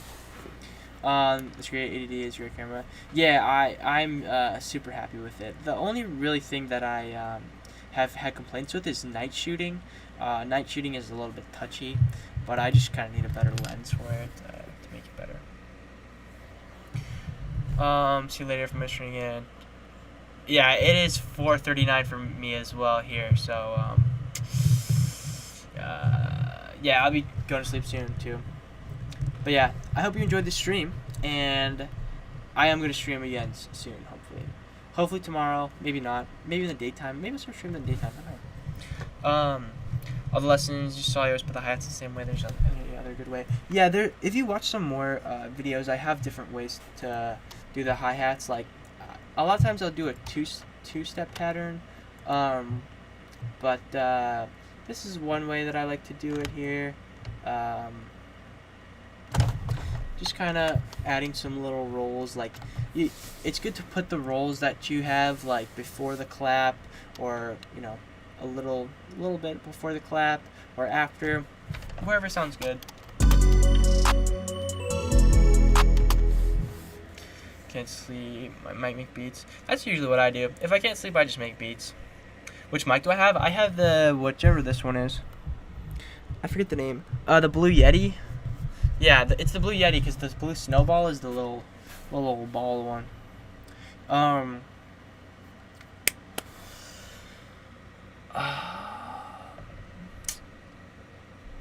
It's great. 80D is your camera. Yeah, I'm super happy with it. The only really thing that I have had complaints with is night shooting. Night shooting is a little bit touchy, but I just kind of need a better lens for it to make it better. See you later from Mr. again. Yeah, it is 4:39 for me as well here, so yeah, I'll be going to sleep soon too. But yeah, I hope you enjoyed the stream, and I am going to stream again soon, hopefully. Hopefully tomorrow, maybe not. Maybe in the daytime. Maybe I'll start streaming in the daytime. I don't know. All the lessons, you saw yours, but the hi-hats the same way. There's any other good way. Yeah, if you watch some more videos, I have different ways to do the hi-hats. A lot of times I'll do a two-step pattern. But this is one way that I like to do it here. Just kind of adding some little rolls. It's good to put the rolls that you have before the clap, or a little bit before the clap or after, wherever sounds good. Can't sleep. I might make beats. That's usually what I do. If I can't sleep, I just make beats. Which mic do I have? I have the whichever this one is. I forget the name. The Blue Yeti. Yeah, it's the Blue Yeti because the Blue Snowball is the little ball one.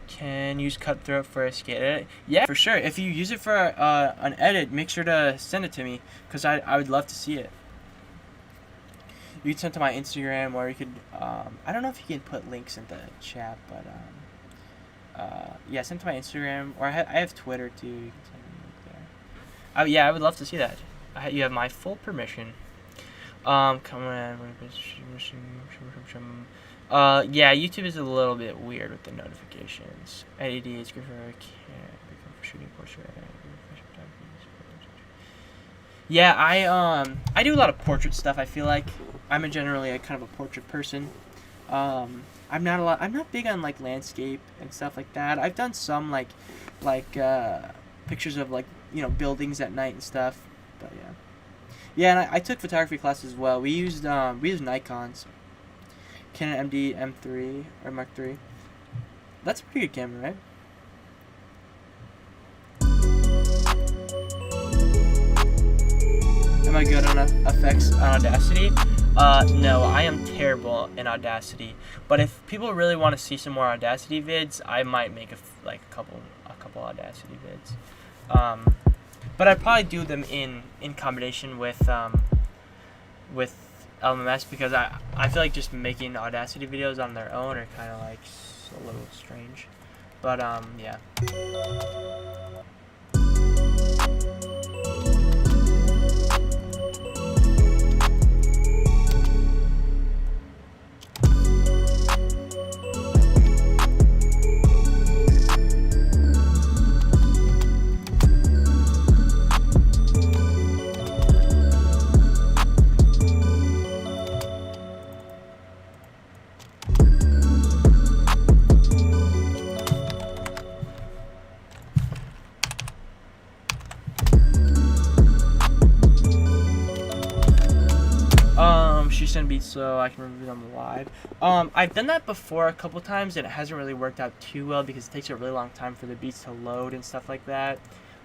Can use Cutthroat for a skate edit? Yeah, for sure. If you use it for an edit, make sure to send it to me because I would love to see it. You can send it to my Instagram, or you could. I don't know if you can put links in the chat, but yeah, send it to my Instagram, or I have Twitter too. You can send me there. Yeah, I would love to see that. You have my full permission. Come on. Yeah, YouTube is a little bit weird with the notifications. LED is good for shooting portrait. Yeah, I do a lot of portrait stuff. I feel like I'm generally a kind of a portrait person. I'm not big on landscape and stuff like that. I've done some pictures of buildings at night and stuff. But yeah, and I took photography classes as well. We used Nikons, Canon MD M3 or Mark III. That's a pretty good camera, right? Am I good on effects on Audacity? No, I am terrible in Audacity. But if people really want to see some more Audacity vids, I might make a couple Audacity vids. But I'd probably do them in combination with LMS, because I feel like just making Audacity videos on their own are kind of a little strange. But yeah. send beats so I can review them live. I've done that before a couple times, and it hasn't really worked out too well because it takes a really long time for the beats to load and stuff like that.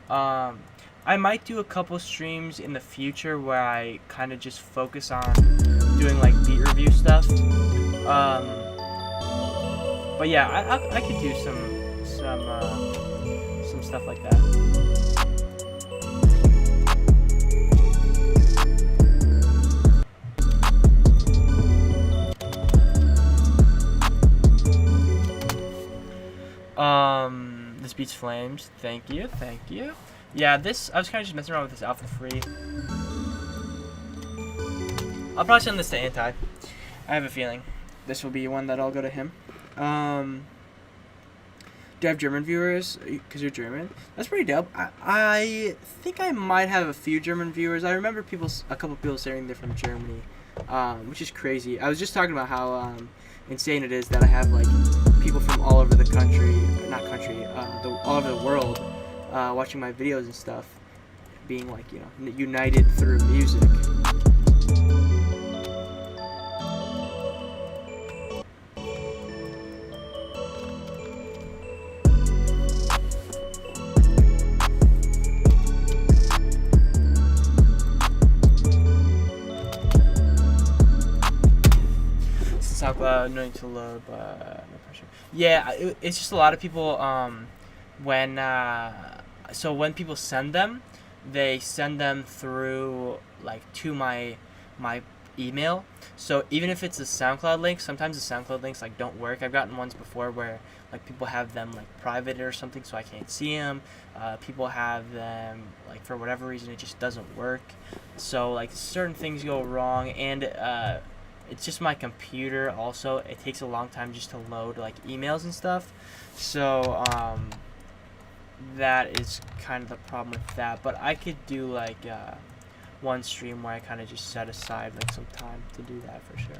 I might do a couple streams in the future where I kind of just focus on doing like beat review stuff. But yeah, I could do some stuff like that. This beats flames. Thank you. Yeah, this, I was kind of just messing around with this alpha free. I'll probably send this to Anti. I have a feeling this will be one that I'll go to him. Do you have German viewers? Because you're German? That's pretty dope. I think I might have a few German viewers. I remember a couple people saying they're from Germany, which is crazy. I was just talking about how insane it is that I have like people from all over the country, all over the world, watching my videos and stuff, being like, you know, united through music. SoundCloud, no need to load, but no pressure. Yeah, it's just a lot of people. So when people send them, they send them through like to my email. So even if it's a SoundCloud link, sometimes the SoundCloud links like don't work. I've gotten ones before where like people have them like private or something, so I can't see them. People have them like for whatever reason it just doesn't work. So like certain things go wrong, and it's just my computer also. It takes a long time just to load like emails and stuff. So that is kind of the problem with that. But I could do like one stream where I kind of just set aside like some time to do that for sure.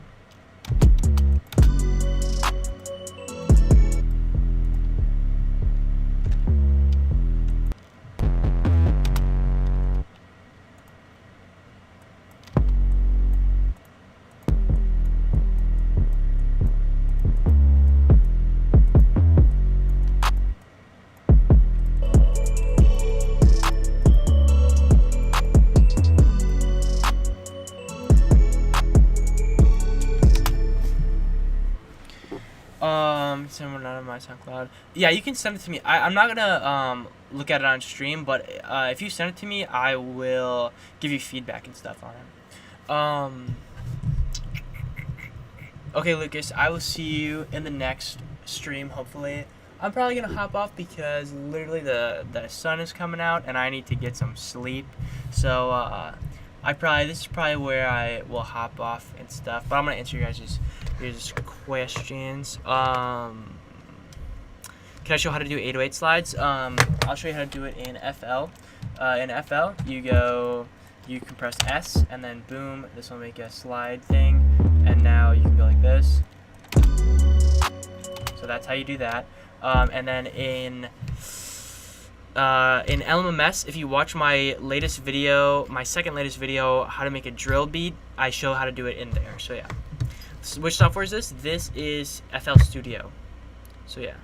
Someone out of my SoundCloud. Yeah, you can send it to me. I'm not gonna look at it on stream, but if you send it to me, I will give you feedback and stuff on it. Okay, Lucas, I will see you in the next stream, hopefully. I'm probably gonna hop off because literally the sun is coming out and I need to get some sleep. So this is probably where I will hop off and stuff. But I'm gonna answer your guys' questions. Can I show how to do 808 slides? I'll show you how to do it in FL. In FL, you can press S, and then boom, this will make a slide thing, and now you can go like this. So that's how you do that. And then in LMMS, if you watch my latest video, my second latest video, how to make a drill beat, I show how to do it in there. So yeah. Which software is this? This is FL Studio. So yeah.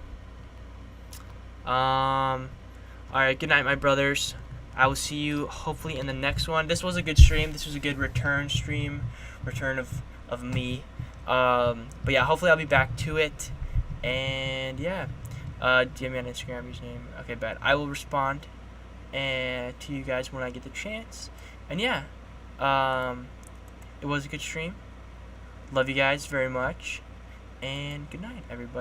Alright, good night, my brothers. I will see you hopefully in the next one. This was a good stream. This was a good return stream. Return of me. But yeah, hopefully I'll be back to it. And yeah. DM me on Instagram username. Okay, bet. I will respond to you guys when I get the chance. And yeah. It was a good stream. Love you guys very much. And good night, everybody.